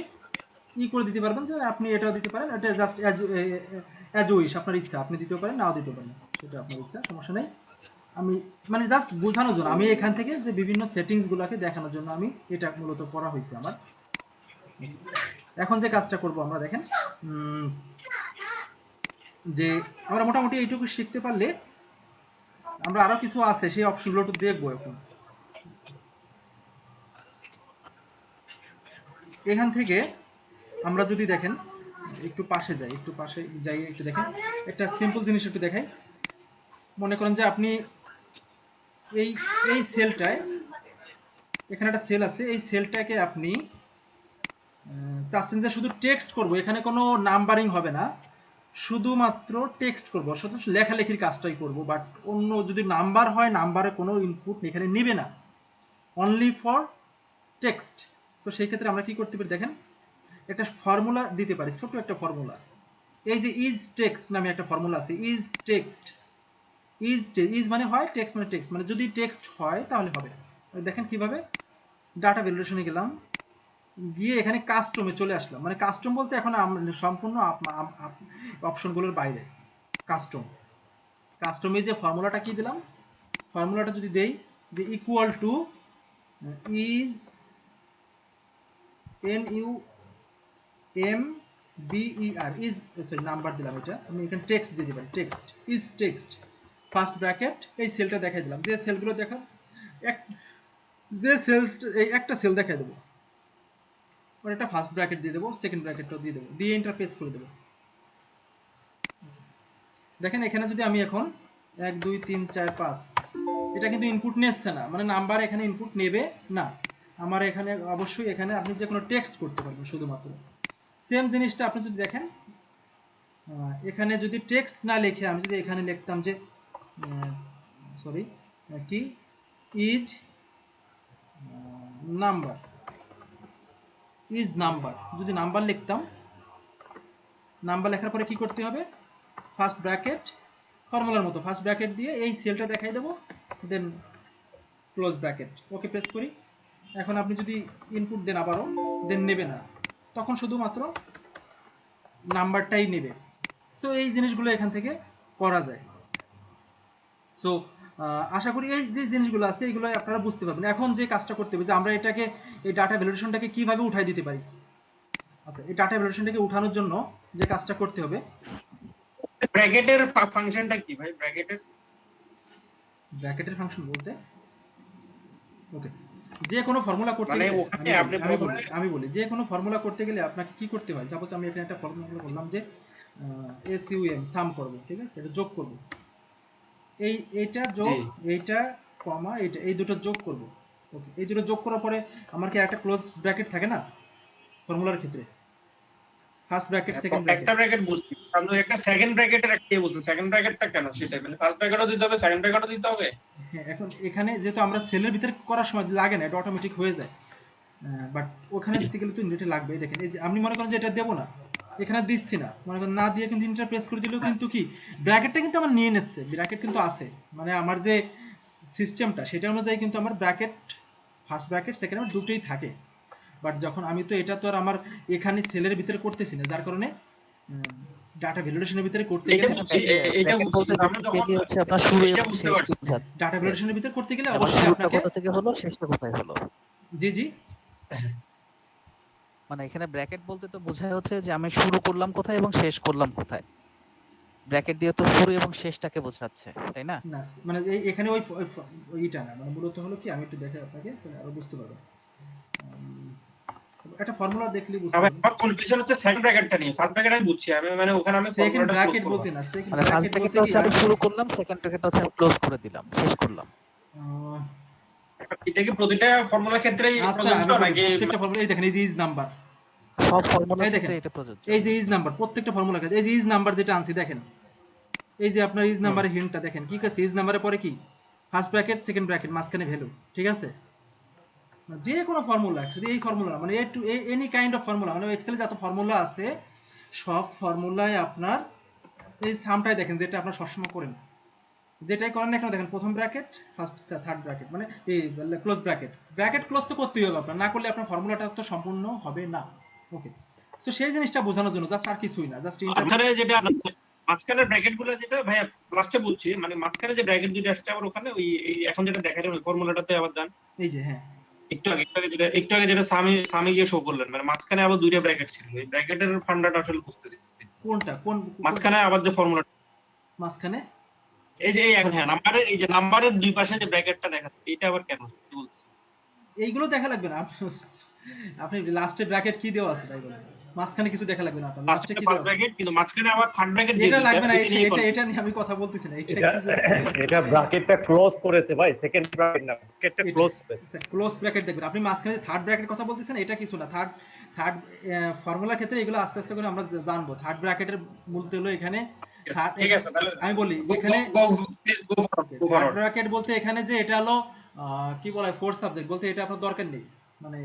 করে দিতে পারবেন যে আপনি এটাও দিতে পারেন, এটা জাস্ট অ্যাজ উইশ, আপনার ইচ্ছা, আপনি দিতেও পারেন নাও দিতে পারেন, সেটা আপনার ইচ্ছা, সমস্যা নেই। আমি মানে জাস্ট বোঝানোর জন্য, আমি এখান থেকে যে বিভিন্ন সেটিংস গুলাকে দেখানোর জন্য আমি এটা মূলত করা হয়েছে আমার। এখন যে কাজটা করব আমরা দেখেন, যে আমরা মোটামুটি এইটুকু শিখতে পারলে আমরা আরো কিছু আছে সেই অপশনগুলো একটু দেখবো। এখন এখান থেকে আমরা যদি দেখেন, একটু পাশে যাই, একটু দেখেন একটা সিম্পল জিনিস একটু দেখাই। মনে করেন যে আপনি এই সেলটায়, এখানে একটা সেল আছে, এই সেলটাকে আপনি চাচ্ছেন যে শুধু টেক্সট করব, এখানে কোনো নাম্বারিং হবে না, শুধুমাত্র টেক্সট করব, শুধু লেখালেখির কাজটাই করব। বাট অন্য যদি নাম্বার হয়, নাম্বারে কোনো ইনপুট এখানে নেবে না, অনলি ফর টেক্সট। সো সেই ক্ষেত্রে আমরা কি করতে পারি দেখেন, একটা ফর্মুলা দিতে পারি, ছোট একটা ফর্মুলা। এই যে ইজ টেক্সট নামে একটা ফর্মুলা আছে, ইজ টেক্সট, ইজ মানে হয়, টেক্সট মানে টেক্সট, মানে যদি টেক্সট হয় তাহলে হবে। দেখেন কিভাবে, ডাটা ভ্যালিডেশনে গেলাম, গিয়ে এখানে কাস্টমে চলে আসলাম। মানে কাস্টম বলতে এখন সম্পূর্ণ অপশনগুলোর বাইরে কাস্টমে যে ফর্মুলাটা কি দিলাম, ফর্মুলাটা যদি দেই যে equal to is NUMBER, is sorry number দিলাম, এটা আমি এখানে টেক্সট দিয়ে দিলাম, text is text first bracket, এই সেলটা দেখাই দিলাম, যে সেলগুলো দেখা, যে সেলস, এই একটা সেল দেখাই দেবো, আর এটা ফার্স্ট ব্র্যাকেট দিয়ে দেবো, সেকেন্ড ব্র্যাকেটটাও দিয়ে দেবো, দিয়ে এন্টার প্রেস করে দেবো। দেখেন এখানে যদি আমি এখন 1 2 3 4 5, এটা কিন্তু ইনপুট নিচ্ছে না, মানে নাম্বার এখানে ইনপুট নেবে না আমার। এখানে অবশ্যই এখানে আপনি যে কোনো টেক্সট করতে পারবেন শুধুমাত্র। সেম জিনিসটা আপনি যদি দেখেন, এখানে যদি টেক্সট না লিখে আমি যদি এখানে লিখতাম যে সরি কি ইজ নাম্বার, ইজ নাম্বার, যদি নাম্বার লিখতাম, নাম্বার লেখার পরে কি করতে হবে, ফার্স্ট ব্র্যাকেট, ফর্মুলার মতো ফার্স্ট ব্র্যাকেট দিয়ে এই সেলটা দেখাই দেবো, দেন ক্লোজ ব্র্যাকেট, ওকে প্রেস করি। এখন আপনি যদি ইনপুট দেন আবারও, দেন নেবে না, তখন শুধুমাত্র নাম্বারটাই নেবে। সো এই জিনিসগুলো এখান থেকে করা যায়। সো আশা করি এই যে জিনিসগুলো আছে এগুলো আপনারা বুঝতে পারবেন। এখন যে কাজটা করতে হবে যে আমরা এটাকে, এই ডাটা ভ্যালিডেশনটাকে কিভাবে উঠাই দিতে পারি। আচ্ছা, এই ডাটা ভ্যালিডেশনটাকে উঠানোর জন্য যে কাজটা করতে হবে, ব্র্যাকেটের ফাংশনটা কি ভাই? ব্র্যাকেটের ফাংশন বলতে ওকে, যে কোনো ফর্মুলা করতে মানে গেলে ওখানে আপনি আমি বলি যে কোনো ফর্মুলা করতে গেলে আপনাকে কি করতে হয়। সাপোজ আমি এখানে একটা ফর্মুলা বললাম যে SUM সাম করব, ঠিক আছে, এটা যোগ করব, এইটা যোগ, এইটা কমা এইটা, এই দুটো যোগ করব। ওকে, এই দুটো যোগ করার পরে আমার কি একটা ক্লোজ ব্র্যাকেট থাকে না ফর্মুলার ক্ষেত্রে, ফার্স্ট ব্র্যাকেট সেকেন্ড ব্র্যাকেট, একটা ব্র্যাকেট বুঝছি, আমি একটা সেকেন্ড ব্র্যাকেটের একটা বলছি, সেকেন্ড ব্র্যাকেটটা কেন সেটা, মানে ফার্স্ট ব্র্যাকেটও দিতে হবে, সেকেন্ড ব্র্যাকেটও দিতে হবে। হ্যাঁ, এখন এখানে যেহেতু আমরা সেলের ভিতরে করার সময় লাগে না, এটা অটোমেটিক হয়ে যায়, বাট ওখানে দিতে গেলে তো এটা লাগবে। দেখেন এই যে আপনি মনে করেন যে এটা দেবো না, এখানে দিচ্ছি না, মনে করেন না দিয়ে কিন্তু ইন্টার প্রেস করে দিলেও কিন্তু কি ব্র্যাকেটটা কিন্তু আমার নিয়ে নিচ্ছে, ব্র্যাকেট কিন্তু আছে, মানে আমার যে সিস্টেমটা সেটা অনুযায়ী কিন্তু আমার bracket, first bracket second bracket দুটোই থাকে। বাট যখন আমি তো এটা তো আর আমার এখানে সেলের ভিতরে করতেছি না, যার কারণে ডাটা ভ্যালিডেশনের ভিতরে করতে গেলে, এটা বলতে আমরা যখন হচ্ছে আপনার শুরু এবং শেষ বোঝায়, ডাটা ভ্যালিডেশনের ভিতরে করতে গেলে অবশ্যই আপনাকে কোথা থেকে হলো শেষটা কোথায় হলো। জি জি, মানে এখানে ব্র্যাকেট বলতে তো বোঝায় হচ্ছে যে আমি শুরু করলাম কোথায় এবং শেষ করলাম কোথায়, ব্র্যাকেট দিয়ে তো শুরু এবং শেষটাকে বোঝাচ্ছে, তাই না? না মানে এখানে ওইটা না, মানে মূলত হলো কি, আমি একটু দেখাই আপনাকে তাহলে আরো বুঝতে পারবেন। একটা ফর্মুলা দেখলেই বুঝতে পারবেন। আমার কনফিউশন হচ্ছে সেকেন্ড ব্র্যাকেটটা নিয়ে, ফার্স্ট ব্র্যাকেট আমি বুঝছি, আমি মানে ওখানে আমি সেকেন্ড ব্র্যাকেট বলতে না, সেকেন্ড মানে ফার্স্ট ব্র্যাকেট ব্র্যাকেট বলতে হচ্ছে আমি শুরু করলাম, সেকেন্ড ব্র্যাকেট হচ্ছে আমি ক্লোজ করে দিলাম, শেষ করলাম। এটা কি প্রতিটা ফর্মুলার ক্ষেত্রেই প্রযোজ্য নাকি প্রত্যেকটা ফর্মুলা, এই দেখেন এই যে ইজ নাম্বার, সব ফর্মুলা এই দেখেন, ক্ষেত্রে এটা প্রযোজ্য। এই যে ইজ নাম্বার, প্রত্যেকটা ফর্মুলা ক্ষেত্রে এই যে ইজ নাম্বার যেটা আনছি দেখেন, এই যে আপনার ইজ নাম্বারের হিন্টটা দেখেন কি আছে, ইজ নাম্বারের পরে কি ফার্স্ট ব্র্যাকেট সেকেন্ড ব্র্যাকেট মাঝখানে ভ্যালু, ঠিক আছে? যে কোনো ফর্মুলা, শুধু এই ফর্মুলা মানে এ to any kind of formula, মানে এক্সেলে যত ফর্মুলা আছে সব ফর্মুলায় আপনার এই সামটাই দেখেন যেটা আপনারা সবসময় করেন, যেটাই করেন না কেন দেখেন প্রথম ব্র্যাকেট ফার্স্ট থার্ড ব্র্যাকেট মানে এই ক্লোজ ব্র্যাকেট, ব্র্যাকেট ক্লোজ তো করতেই হবে আপনার, না করলে আপনার ফর্মুলাটা তো সম্পূর্ণ হবে না। ওকে, সো সেই জিনিসটা বোঝানোর জন্য জাস্ট আর কিছুই না, জাস্ট মাঝখানে যেটা মাঝখানের ব্র্যাকেট গুলো যেটা ভাইয়া লাস্টে বলছি, মানে মাঝখানে যে ব্র্যাকেট দুটো আসছে আবার ওখানে ওই এখন যেটা দেখা যায় ফর্মুলাটাতে আবার যান, এই যে হ্যাঁ একটু আগে যেটা সামি গিয়ে শো করলেন, মানে মাঝখানে আবার দুইটা ব্র্যাকেট ছিল, এই ব্র্যাকেটের ফান্ডাটা আসলে বুঝতেছি কোনটা কোন মাঝখানে আবার যে ফর্মুলা মাঝখানে এই যে এখন হ্যাঁ নাম্বারের এই যে নাম্বারের দুই পাশে যে ব্র্যাকেটটা দেখাচ্ছে এটা আবার কেন বলছি? এইগুলো দেখা লাগবে না, আপনি লাস্টে ব্র্যাকেট কি দেওয়া আছে তাই বলেন, মাঝখানে কিছু দেখা লাগবে না আপনার, লাস্টে কি দেওয়া ব্র্যাকেট কিন্তু মাঝখানে আবার থার্ড ব্র্যাকেট দিয়ে এটা লাগবে না, এটা নিয়ে আমি কথা বলতেছি না, এটা ব্র্যাকেটটা ক্লোজ করেছে ভাই, সেকেন্ড ব্র্যাকেট না, ব্র্যাকেটটা ক্লোজ করেছে, ক্লোজ ব্র্যাকেট দেখবেন আপনি মাঝখানে থার্ড ব্র্যাকেট কথা বলতেছেন, এটা কিছু না, থার্ড ফর্মুলার ক্ষেত্রে এগুলো আস্তে আস্তে করে আমরা জানবো। থার্ড ব্র্যাকেটের মূলত হলো এখানে, ঠিক আছে তাহলে আমি বলি এখানে থার্ড ব্র্যাকেট বলতে এখানে যে এটা হলো কি বলা হয় ফোর্থ সাবজেক্ট বলতে এটা আপনার দরকার নেই, মানে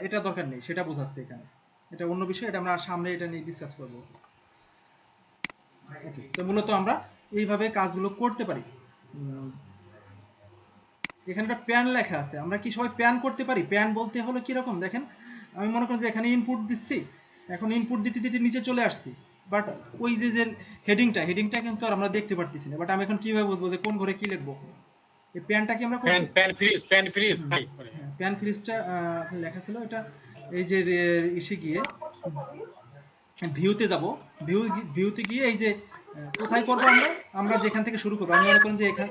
এটা দরকার নেই সেটা বোঝাচ্ছে এখানে, এটা অন্য বিষয়, এটা আমরা সামনে এটা নিয়ে ডিসকাস করব। ওকে, তো মূলত আমরা এইভাবে কাজগুলো করতে পারি। এখানে একটা প্যান লেখা আছে, আমরা কি সবাই প্যান করতে পারি? প্যান বলতে হলো কি রকম দেখেন, আমি মনে করি যে এখানে ইনপুট দিচ্ছি, এখন ইনপুট দিতে দিতে নিচে চলে আসছি, বাট ওই যে হেডিংটা কিন্তু আর আমরা দেখতে পারতেছি না, বাট আমি এখন কিভাবে বুঝবো যে কোন ঘরে কি লিখবো? এই প্যানটা কি আমরা প্যান ফ্রিজটা লেখা ছিল, এটা এই যে এসে গিয়ে ভিউতে যাব, ভিউতে গিয়ে এই যে কোথায় করবো আমরা যেখান থেকে শুরু করবো, আমি মনে করেন যে এখানে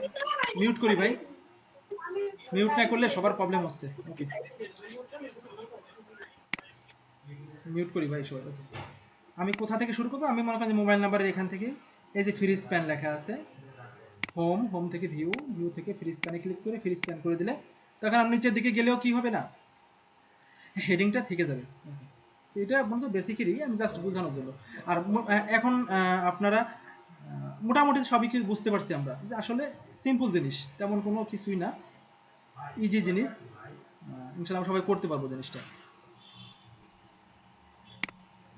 মিউট করি ভাই, মিউট না করলে সবার প্রবলেম হচ্ছে। ওকে, মিউট করি ভাই সবাই। আমি কোথা থেকে শুরু করবো? আমি মনে করেন যে মোবাইল নাম্বারের এখান থেকে এই যে ফ্রি স্প্যান লেখা আছে, হোম থেকে ভিউ থেকে ফ্রি স্প্যানে ক্লিক করে ফ্রি স্প্যান করে দিলে তখন আপনি নিচের দিকে গেলেও কি হবে না, হেডিংটা থেকে যাবে। এটা বন্ধু বেসিক্যালি আমি জাস্ট বোঝানোর জন্য। আর এখন আপনারা মোটামুটি সবই কিছু বুঝতে পারছি আমরা, যে আসলে সিম্পল জিনিস, তেমন কোনো কিছুই না, ইজি জিনিস, ইনশাআল্লাহ আমরা সবাই করতে পারবো জিনিসটা।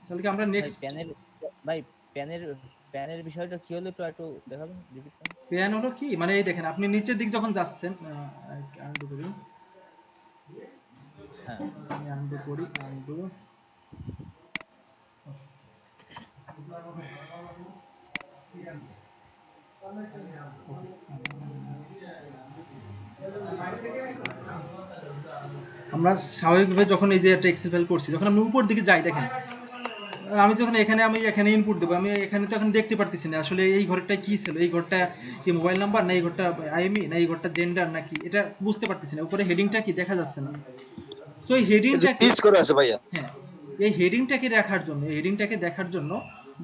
তাহলে কি আমরা নেক্সট প্যানের বিষয়টা কি হলো একটু দেখাবেন, রিপিট করুন। প্যান হলো কি মানে এই দেখেন আপনি নিচের দিক যখন যাচ্ছেন, আনডু করি, হ্যাঁ আনডু করি, আনডু আমরা স্বাভাবিকভাবে যখন এই যে একটা এক্সেল ফাইল করছি, যখন আমি উপর দিকে যাই দেখেন, আমি যখন এখানে ইনপুট দেবো, আমি এখানে তো এখন দেখতে পারতেছি না আসলে এই ঘরটা কি ছিল, এই ঘরটা কি মোবাইল নাম্বার না এই ঘরটা আইএমই না এই ঘরটা জেন্ডার নাকি, এটা বুঝতে পারতেছি না, উপরে হেডিংটা কি দেখা যাচ্ছে না। সো এই হেডিংটা কি করে আছে ভাইয়া, হ্যাঁ এই হেডিংটাকে দেখার জন্য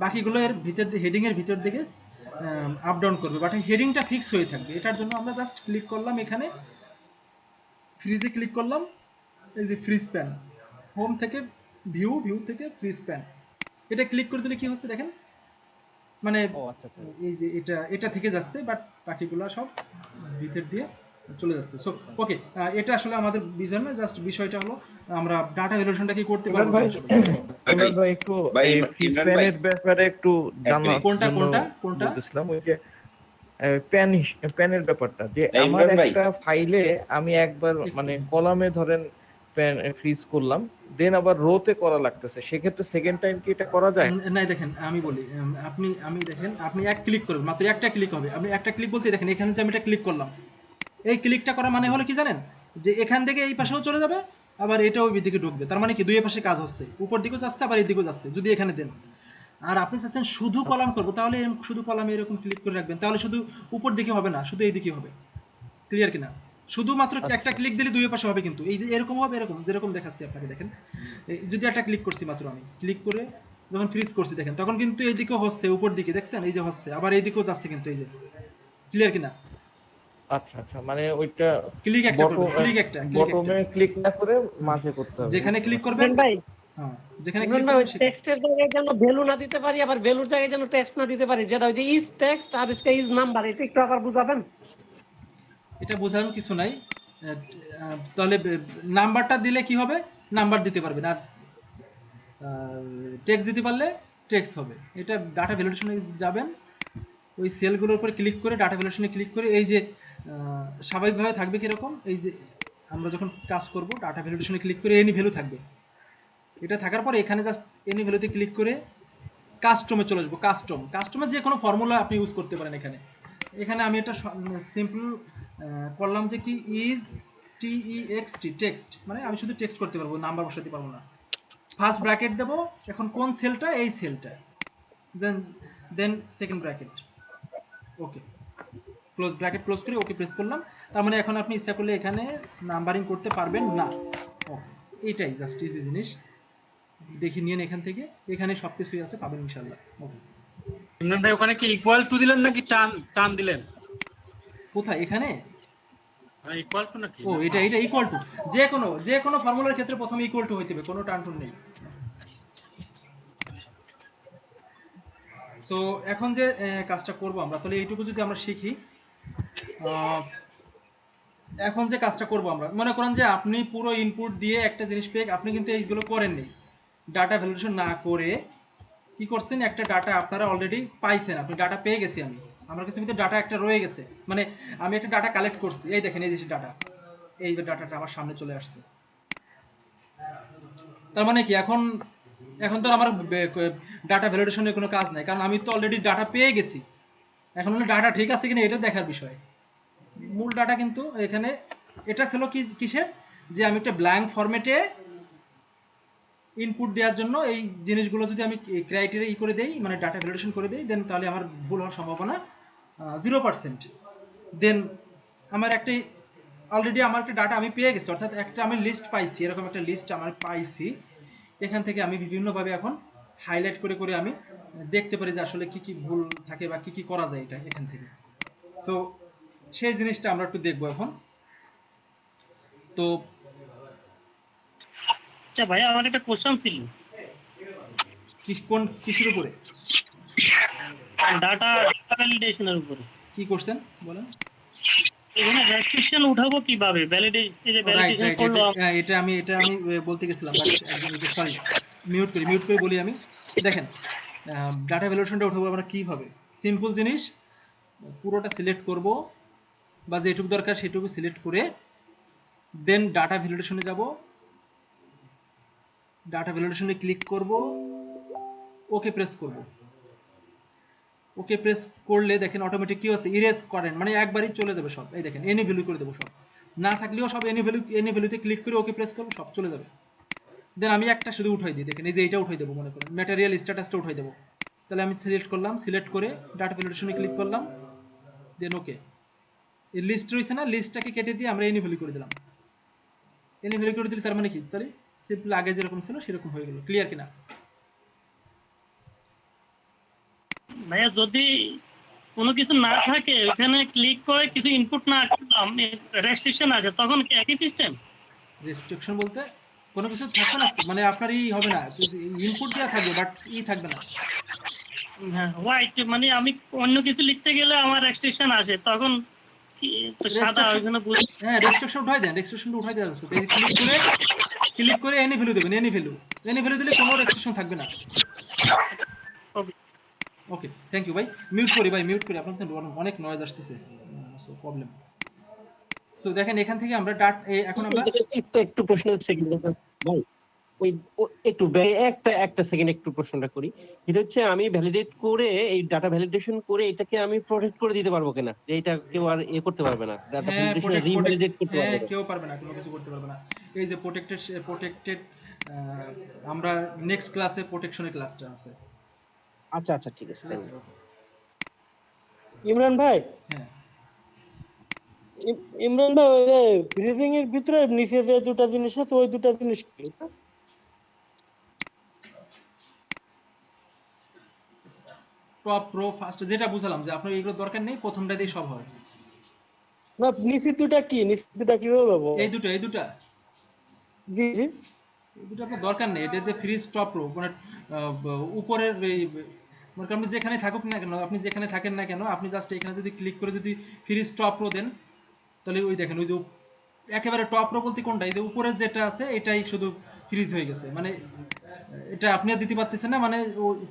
বাকিগুলো এর ভিতর হেডিং এর ভিতর দিকে আপ ডাউন করবে, বাট হেডিংটা ফিক্স হয়ে থাকবে। এটার জন্য আমরা জাস্ট ক্লিক করলাম, এখানে ফ্রিজে ক্লিক করলাম, এই যে ফ্রি স্প্যান, হোম থেকে ভিউ থেকে ফ্রি স্প্যান, এটা ক্লিক করে দিলে কি হচ্ছে দেখেন, মানে এই যে এটা থেকে যাচ্ছে, বাট বাকিগুলো সব ভিতর দিয়ে চলে যাচ্ছে। সো ওকে, এটা আসলে আমাদের বিষয় না, জাস্ট বিষয়টা হলো আমরা ডাটা ভ্যালুয়েশনটা কি করতে পারবো। ভাই একটু প্যানের ব্যাপারে একটু জানার কোনটা বলছিলাম, ওই যে প্যানের ব্যাপারটা, যে আমার একটা ফাইলে আমি একবার মানে কলামে ধরেন প্যান ফ্রিজ করলাম, দেন আবার রোতে করা লাগতেছে, সেক্ষেত্রে সেকেন্ড টাইম কি এটা করা যায়? না দেখেন আমি বলি, আপনি এক ক্লিক করবেন, মাত্র একটা ক্লিক হবে, আপনি একটা ক্লিক বলতে দেখেন এখানে যে আমি এটা ক্লিক করলাম, এই ক্লিকটা করা মানে হলো কি জানেন, যে এখান থেকে এই পাশেও চলে যাবে, আবার এটাও ওই দিকে ঢুকবে, তার মানে কি দুই পাশে কাজ হচ্ছে, উপর দিকেও যাচ্ছে আবার এই দিকেও যাচ্ছে যদি এখানে দেন। আর আপনি চাচ্ছেন শুধু কলাম করবো, তাহলে শুধু কলামে এরকম ক্লিক করে রাখবেন, তাহলে শুধু উপর দিকে হবে না, শুধু এই দিকে হবে, ক্লিয়ার কিনা? শুধুমাত্র একটা ক্লিক দিলে দুই পাশে হবে, কিন্তু এই এরকম হবে, এরকম যেরকম দেখাচ্ছি আপনাকে দেখেন, যদি একটা ক্লিক করছি মাত্র, আমি ক্লিক করে যখন ফ্রিজ করছি দেখেন, তখন কিন্তু এই দিকেও হচ্ছে, উপর দিকে দেখছেন এই যে হচ্ছে, আবার এই দিকেও যাচ্ছে, কিন্তু এই যে ক্লিয়ার কিনা? আচ্ছা মানে ওইটা ক্লিক একটা বটমে ক্লিক না করে মাঝে করতে হবে, যেখানে ক্লিক করবেন ভাই হ্যাঁ যেখানে ইমরান click ভাই ওই করবেন টেক্সটের জায়গায় যেন ভ্যালু না দিতে পারি, আবার ভ্যালুর জায়গায় যেন টেক্সট না দিতে পারি, যেটা ওই যে ইজ টেক্সট আর ইসকা ইজ নাম্বার, এটা একটু আবার বুঝাবেন। এটা বোঝানোর কিছু নাই। তাহলে নাম্বারটা দিলে কি হবে, নাম্বার দিতে পারবেন, আর টেক্সট দিতে পারলে টেক্সট হবে। এটা ডাটা ভ্যালিডেশনে যাবেন, ওই সেলগুলোর উপর ক্লিক করে ডাটা ভ্যালিডেশনে ক্লিক করে এই যে স্বাভাবিকভাবে থাকবে কিরকম, এই যে আমরা যখন কাজ করব ডাটা ভ্যালিডেশনে ক্লিক করে এনি ভ্যালু থাকবে, এটা থাকার পর এখানে জাস্ট এনি ভ্যালুতে ক্লিক করে কাস্টমে চলে আসবো। কাস্টমে যে কোনো ফর্মুলা আপনি ইউজ করতে পারেন। এখানে আমি এটা সিম্পল করলাম যে কি ইজ টেক্সট, টেক্সট মানে আমি শুধু টেক্সট করতে পারবো, নাম্বার বসাতে পারবো না। ফার্স্ট ব্র্যাকেট দেব, এখন কোন সেলটা, এই সেলটা, then second bracket, okay close bracket close করে ওকে প্রেস করলাম। তার মানে এখন আপনি ইচ্ছা করলে এখানে নাম্বারিং করতে পারবেন না। ওকে, এইটাই জাস্ট ইজি জিনিস, দেখে নিন এখান থেকে, এখানে সবকিছুই আছে পাবেন ইনশাআল্লাহ। ওকে ইমরান ভাই ওখানে কি ইকুয়াল টু দিলেন নাকি টান দিলেন? কোথায় এখানে ইকুয়াল টু নাকি? ও এটা ইকুয়াল টু, যে কোনো ফর্মুলার ক্ষেত্রে প্রথমে ইকুয়াল টু হইতে হবে, কোনো টান টুন নেই। সো এখন যে কাজটা করব আমরা, তাহলে এইটুকু যদি আমরা শিখি, এখন যে কাজটা করব আমরা, মনে করেন যে আপনি পুরো ইনপুট দিয়ে একটা জিনিস পেয়ে আপনি কিন্তু এইগুলো করেননি, ডাটা ভ্যালিডেশন না করে কি করছেন, একটা ডাটা আপনারা অলরেডি পাইছেন, আপনি ডাটা পেয়ে গেছি আমার কাছে কিন্তু ডাটা একটা রয়ে গেছে, মানে আমি একটা ডাটা কালেক্ট করছি, এই দেখেন এই যে ডাটা, এই ডাটাটা আমার সামনে চলে আসছে। তার মানে কি এখন তো আমার ডাটা ভ্যালিডেশনের কোনো কাজ নাই, কারণ আমি তো অলরেডি ডাটা পেয়ে গেছি। এখন হলো ডাটা ঠিক আছে কিনা এটা দেখার বিষয়। মূল ডাটা কিন্তু এখানে এটা ছিল কিসের, যে আমি একটা ব্ল্যাঙ্ক ফরম্যাটে ইনপুট দেওয়ার জন্য এই জিনিসগুলো যদি আমি ক্রাইটেরিয়া করে দেই, মানে ডাটা ভ্যালিডেশন করে দেই, দেন তাহলে আমার ভুল হওয়ার সম্ভাবনা 0%। দেন আমার অলরেডি আমার একটা ডাটা আমি পেয়ে গেছি, অর্থাৎ একটা আমি লিস্ট পাইছি, এরকম একটা লিস্ট আমার পাইছি। এখান থেকে আমি বিভিন্নভাবে এখন হাইলাইট করে করে আমি দেখতে পারি যে আসলে কি কি ভুল থাকে বা কি কি করা যায় এটা এখান থেকে। তো সেই জিনিসটা আমরা একটু দেখবো এখন। তো আচ্ছা ভাই, আমার একটা কোশ্চেন ছিল, কিসের উপরে? ডাটা ভ্যালিডেশনের উপরে। কি কোশ্চেন বলেন? এখানে রেস্ট্রিকশন উঠাবো কিভাবে? ভ্যালিডেশন করলো, এটা আমি বলতে গেছিলাম, সরি মিউট করে বলি আমি। দেখেন ডাটা ভ্যালিডেশনটা উঠাবো আমরা কিভাবে, সিম্পল জিনিস, পুরোটা সিলেক্ট করব বা যেটুকু দরকার সেটুকু সিলেক্ট করে দেন ডাটা ভ্যালিডেশনে যাব, ডাটা ভ্যালিডেশনে ক্লিক করব, ওকে প্রেস করব। ওকে প্রেস করলে দেখেন অটোমেটিক কি আছে, ইরেজ করেন, মানে একবারই চলে যাবে সব। এই দেখেন এনি ভ্যালু করে দেবো সব, না থাকলেও সব এনি ভ্যালুতে ক্লিক করে ওকে প্রেস করবো, সব চলে যাবে। দেন আমি একটা শুধু উঠাই দিই, দেখেন এই যে এইটা উঠাই দেবো, মনে করেন ম্যাটেরিয়াল স্ট্যাটাসটা উঠাই দেবো। তাহলে আমি সিলেক্ট করলাম, সিলেক্ট করে ডাটা ভ্যালিডেশনে ক্লিক করলাম, দেন ওকে। এই লিস্ট রয়েছে না, লিস্টটাকে কেটে দিয়ে আমরা এনি ভ্যালু করে দিলাম। এনি ভ্যালু করে দিলে তার মানে কি, তাহলে সিম্পল আগে যেরকম ছিল সেরকম হয়ে গেল। ক্লিয়ার কিনা ভাইয়া? যদি কোনো কিছু না থাকে ওখানে ক্লিক করে কিছু ইনপুট না করলাম, রেস্ট্রিকশন আছে, তখন কি একই সিস্টেম? রেস্ট্রিকশন বলতে কোনো কিছু থাকবে না, মানে আপনার হবে না, ইনপুট দেওয়া থাকবে বাট থাকবে না। হ্যাঁ ওয়াইট, মানে আমি অন্য কিছু লিখতে গেলে আমার রেস্ট্রিকশন আসে, তখন কি তো সাদা ওখানে হ্যাঁ রেস্ট্রিকশন উঠাই দেন, রেস্ট্রিকশনটা উঠাই দেওয়া যাচ্ছে। ক্লিক করে এনি ভ্যালু দেবেন, এনি ভ্যালু দিলে কোনো রেস্ট্রিকশন থাকবে না। ওকে থ্যাংক ইউ ভাই। মিউট করি আপনাদের অনেক নয়েজ আসতেছে, সো প্রবলেম। সো দেখেন এখান থেকে আমরা এখন আমরা একটু প্রশ্ন হচ্ছে ভাই, ওই একটা সেকেন্ড একটু প্রশ্নটা করি। এটা হচ্ছে আমি ভ্যালিডেট করে এই ডাটা ভ্যালিডেশন করে এটাকে আমি প্রোটেক্ট করে দিতে পারবো কিনা, যে এটা কেউ আর করতে পারবে না, ডাটা ভ্যালিডেশন রিভ্যালিডেট করতে পারবে না? কেউ পারবে না, কোনো কিছু করতে পারবে না। এই যে প্রোটেক্টেড আমরা নেক্সট ক্লাসে প্রোটেকশনের ক্লাসটা আছে। আচ্ছা ঠিক আছে। ইমরান ভাই, হ্যাঁ ইমরান ভাই, ওই যে ব্রিজিং এর ভিতরে নিচে যে দুটো জিনিস আছে, ওই দুটো জিনিস কি? টপ প্রো ফার্স্ট যেটা বুঝলাম যে আপনার এগুলো দরকার নেই, প্রথমটা দিয়ে সব হয়। না নিচে দুটো কি, নিচে দুটো কিভাবে পাবো? এই দুটো জি জি দুটো আপনার দরকার নেই, এটা যে ফ্রি স্টপ রো মানে উপরের এই মানে আপনি যেখানে থাকুক না কেন, আপনি যেখানে থাকেন না কেন, আপনি জাস্ট এখানে যদি ক্লিক করে যদি ফ্রি স্টপ রো দেন, তাহলে ওই দেখেন ওই যে একেবারে টপ রো বলতে কোনটা, এই যে উপরের যেটা আছে এটাই শুধু ফ্রিজ হয়ে গেছে, মানে এটা আপনি আর দিতে পারতেছেন না, মানে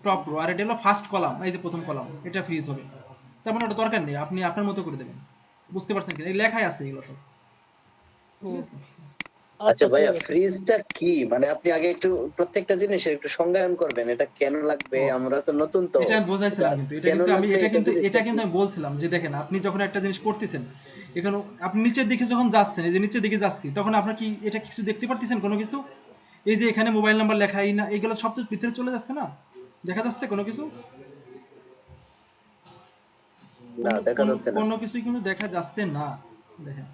টপ রো, আর এটা হলো ফার্স্ট কলাম, এই যে প্রথম কলাম এটা ফ্রিজ হবে, তার মানে ওটা দরকার নেই, আপনি আপনার মতো করে দেবেন। বুঝতে পারছেন কি? এই লেখাই আছে এগুলো তো। ঠিক আছে? আচ্ছা ভাইয়া, ফ্রিজটা কি মানে আপনি আগে একটু প্রত্যেকটা জিনিসের একটু সংজ্ঞায়ন করবেন, এটা কেন লাগবে? আমরা তো নতুন, তো এটা আমি বোঝাইছিলাম, কিন্তু এটা কিন্তু আমি বলছিলাম যে দেখেন আপনি যখন একটা জিনিস করতেছেন, এখানে আপনি নিচের দিকে যখন যাচ্ছেন, এই যে নিচের দিকে যাচ্ছি, তখন আপনার কি এটা কিছু দেখতে পারতেছেন কোনো কিছু? এই যে এখানে মোবাইল নাম্বার লেখা, এই না এগুলো সব তো ভিতরে চলে যাচ্ছে না, দেখা যাচ্ছে কোনো কিছু? না, দেখা যাচ্ছে না, কোনো কিছুই কিন্তু দেখা যাচ্ছে না, দেখেন।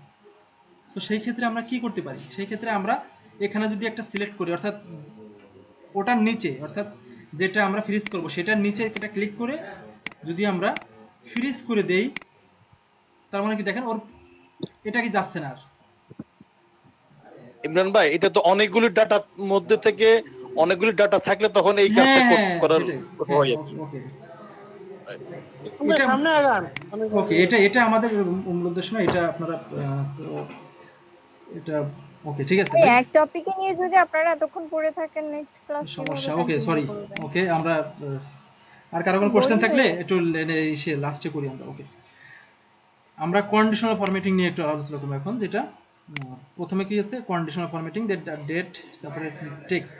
তো সেই ক্ষেত্রে আমরা কি করতে পারি? সেই ক্ষেত্রে আমরা এখানে যদি একটা সিলেক্ট করি, অর্থাৎ ওটার নিচে, অর্থাৎ যেটা আমরা ফ্রিজ করব সেটার নিচে এটা ক্লিক করে যদি আমরা ফ্রিজ করে দেই, তার মানে কি দেখেন ওর এটা কি যাচ্ছে না আর। ইমরান ভাই, এটা তো অনেকগুলো ডাটার মধ্যে থেকে অনেকগুলো ডাটা থাকলে তখন এই কাজটা করার হয় আর কি। ওকে, এটা আমাদের মূল উদ্দেশ্য না, এটা আপনারা তো এটা ওকে ঠিক আছে। এক টপিকে নিয়ে যদি আপনারা এতক্ষণ পড়ে থাকেন নেক্সট ক্লাস সমস্যা, ওকে সরি, ওকে আমরা আর কারো কোনো কোশ্চেন থাকলে একটু এসে লাস্টে করি আমরা। ওকে, আমরা কন্ডিশনাল ফরম্যাটিং নিয়ে একটু আলোচনা করব এখন, যেটা প্রথমে কি আছে কন্ডিশনাল ফরম্যাটিং, ডেট, তারপরে টেক্সট।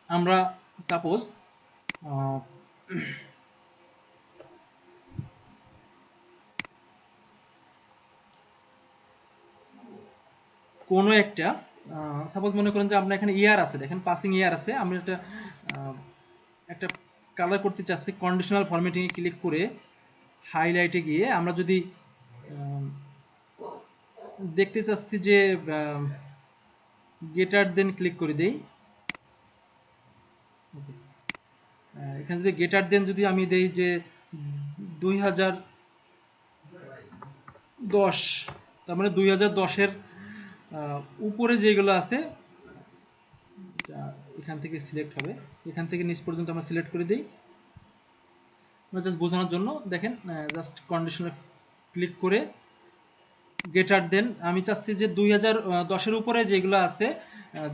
আমরা সাপোজ কোনো একটা সাপোজ মনে করেন যে আপনার এখানে ইয়ার আছে, দেখেন পাসিং ইয়ার আছে, আমরা একটা কালার করতে চাচ্ছি, কন্ডিশনাল ফরম্যাটিং এ ক্লিক করে হাইলাইটে গিয়ে আমরা যদি দেখতে চাচ্ছি যে গেটার দেন ক্লিক করে দেই, এখানে যদি গেটার দেন যদি আমি দেই যে 2010, তার মানে 2010 এর উপরে যেগুলো আছে এখান থেকে সিলেক্ট হবে, এখান থেকে নিচ পর্যন্ত আমরা সিলেক্ট করে দিই জাস্ট বোঝানোর জন্য। দেখেন জাস্ট কন্ডিশনাল ক্লিক করে গেটার দেন আমি চাচ্ছি যে 2010 এর উপরে যেগুলো আছে,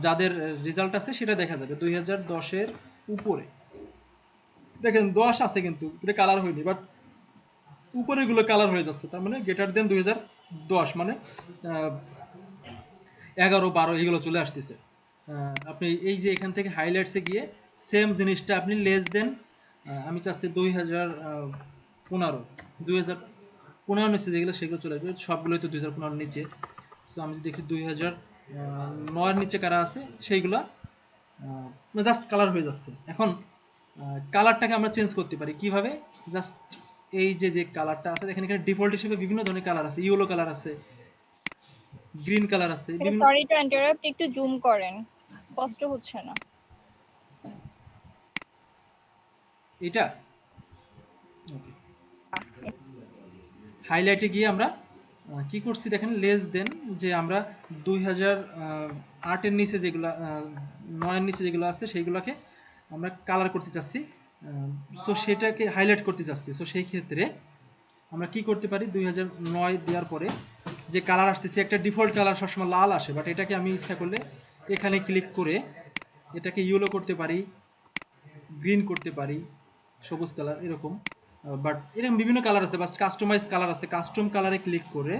যাদের রেজাল্ট আছে সেটা দেখা যাবে 2010 এর উপরে। দেখেন 10 আছে কিন্তু এটা কালার হয়নি, বাট উপরে গুলো কালার হয়ে যাচ্ছে, তার মানে গেটার দেন 2010 মানে 11, 12 এগুলো চলে আসতেছে। আপনি এই যে এখান থেকে হাইলাইটসে গিয়ে সেম জিনিসটা আপনি লেস দেন, আমি চাচ্ছি 2015 নিচে যেগুলো সেগুলো চলে আসবে, সবগুলোই তো 2015 নিচে। সো আমি যদি দেখি 2009 নিচে কারা আছে সেইগুলা জাস্ট কালার হয়ে যাচ্ছে। এখন কালারটাকে আমরা চেঞ্জ করতে পারি কিভাবে? জাস্ট এই যে কালারটা আছে দেখেন, এখানে ডিফল্ট হিসেবে বিভিন্ন ধরনের কালার আছে, ইয়েলো কালার আছে, গ্রিন কালার আছে। সরি টু ইন্টারাপ্ট, একটু জুম করেন, স্পষ্ট হচ্ছে না এটা। ওকে, হাইলাইটে গিয়ে আমরা কি করছি দেখেন, লেস দেন যে আমরা 2008 এর নিচে যেগুলো 9 এর নিচে যেগুলো আছে সেইগুলোকে আমরা কালার করতে চাচ্ছি, সো সেটাকে হাইলাইট করতে চাচ্ছি। সো সেই ক্ষেত্রে আমরা কি করতে পারি, 2009 দেওয়ার পরে যে কালার আসতেছে, একটা ডিফল্ট কালার সবসময় লাল আসে, বাট এটাকে আমি ইচ্ছা করলে এখানে ক্লিক করে এটাকে ইয়েলো করতে পারি, গ্রিন করতে পারি, সবুজ কালার এরকম, বাট এরকম বিভিন্ন কালার আছে, বাট কাস্টমাইজ কালার আছে। কাস্টম কালারে ক্লিক করে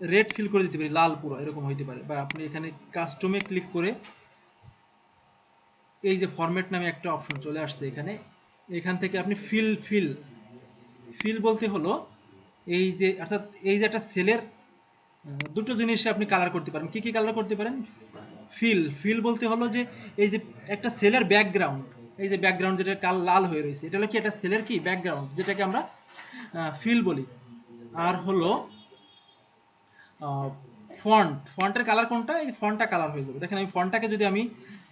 রেড ফিল করে দিতে পারি, লাল পুরো এরকম হইতে পারে। বা আপনি এখানে কাস্টমে ক্লিক করে এই যে ফরম্যাট নামে একটা অপশন চলে আসছে এখানে, এখান থেকে আপনি ফিল বলতে হলো এই যে, অর্থাৎ এই যে একটা সেলের দুটো জিনিস আপনি কালার করতে পারেন। কি কি কালার করতে পারেন? ফিল বলতে হলো যে এই যে একটা সেলের ব্যাকগ্রাউন্ড, এই যে ব্যাকগ্রাউন্ড যেটা লাল হয়ে রয়েছে, এটা হলো কি একটা সেলের কি ব্যাকগ্রাউন্ড, যেটাকে আমরা ফিল বলি। আর হলো ফন্টের কালার কোনটা? এই ফন্টটা কালার হয়ে যাবে। দেখেন আমি ফন্টটাকে যদি আমি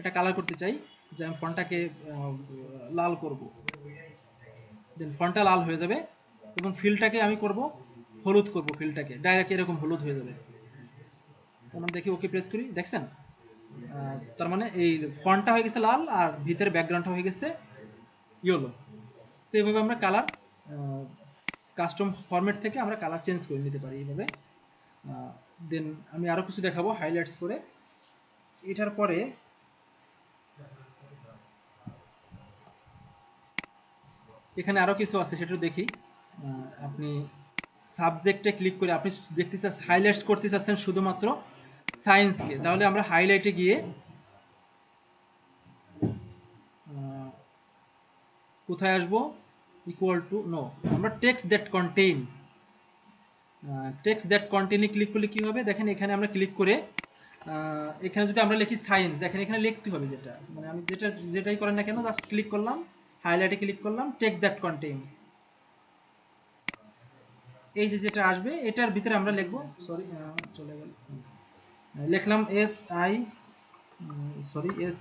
এটা কালার করতে চাই, যে আমি ফন্টটাকে লাল করব, দেন ফন্টটা লাল হয়ে যাবে, এবং ফিলটাকে আমি করব হলুদ করব ফিলটাকে, ডাইরেক্ট এরকম হলুদ হয়ে যাবে। আমরা দেখি ওকে প্রেস করি, দেখছেন? তার মানে এই ফন্টটা হয়ে গেছে লাল আর ভিতরে ব্যাকগ্রাউন্ডটা হয়ে গেছে ইয়েলো। সো এইভাবে আমরা কালার কাস্টম ফরম্যাট থেকে আমরা কালার চেঞ্জ করে নিতে পারি এইভাবে। দেন আমি আরো কিছু দেখাবো হাইলাইটস করে। এটার পরে এখানে আরো কিছু আছে সেটা দেখি। আপনি সাবজেক্টে ক্লিক করে আপনি দেখতে চাচ্ছেন হাইলাইটস করতে চাচ্ছেন শুধুমাত্র সায়েন্সকে, তাহলে আমরা হাইলাইটে গিয়ে কোথায় আসবো, ইকুয়াল টু নো, আমরা text that contain, text that কন্টেইনে ক্লিক করলে কি হবে দেখেন, এখানে আমরা ক্লিক করে এখানে যদি আমরা লিখি সায়েন্স, দেখেন এখানে লিখতে হবে যেটা, মানে আমি যেটাই করেন না কেন জাস্ট ক্লিক করলাম, হাইলাইটে ক্লিক করলাম, টেক্সট দ্যাট কন্টেইন, এই যে যেটা আসবে এটার ভিতরে আমরা লিখবো, সরি চলে গেল, লিখলাম SCIENCE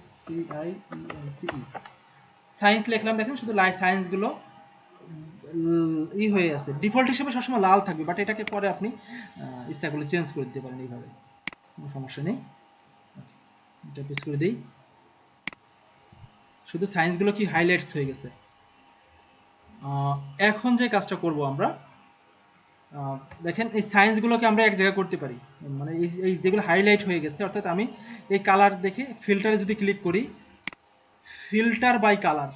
সায়েন্স লিখলাম। দেখেন শুধু সায়েন্স গুলো হয়ে আছে, ডিফল্ট হিসেবে সবসময় লাল থাকবে, বাট এটাকে পরে আপনি ইচ্ছাগুলো চেঞ্জ করে দিতে পারেন এইভাবে, কোনো সমস্যা নেই। এটা প্রেস করে দেই, শুধু সায়েন্স গুলো কি হাইলাইটস হয়ে গেছে। এখন যে কাজটা করব আমরা, দেখেন এই সায়েন্স গুলোকে আমরা এক জায়গায় করতে পারি, মানে এই যেগুলো হাইলাইট হয়ে গেছে, অর্থাৎ আমি এই কালার দেখে ফিল্টারে যদি ক্লিক করি, ফিল্টার বাই কালার,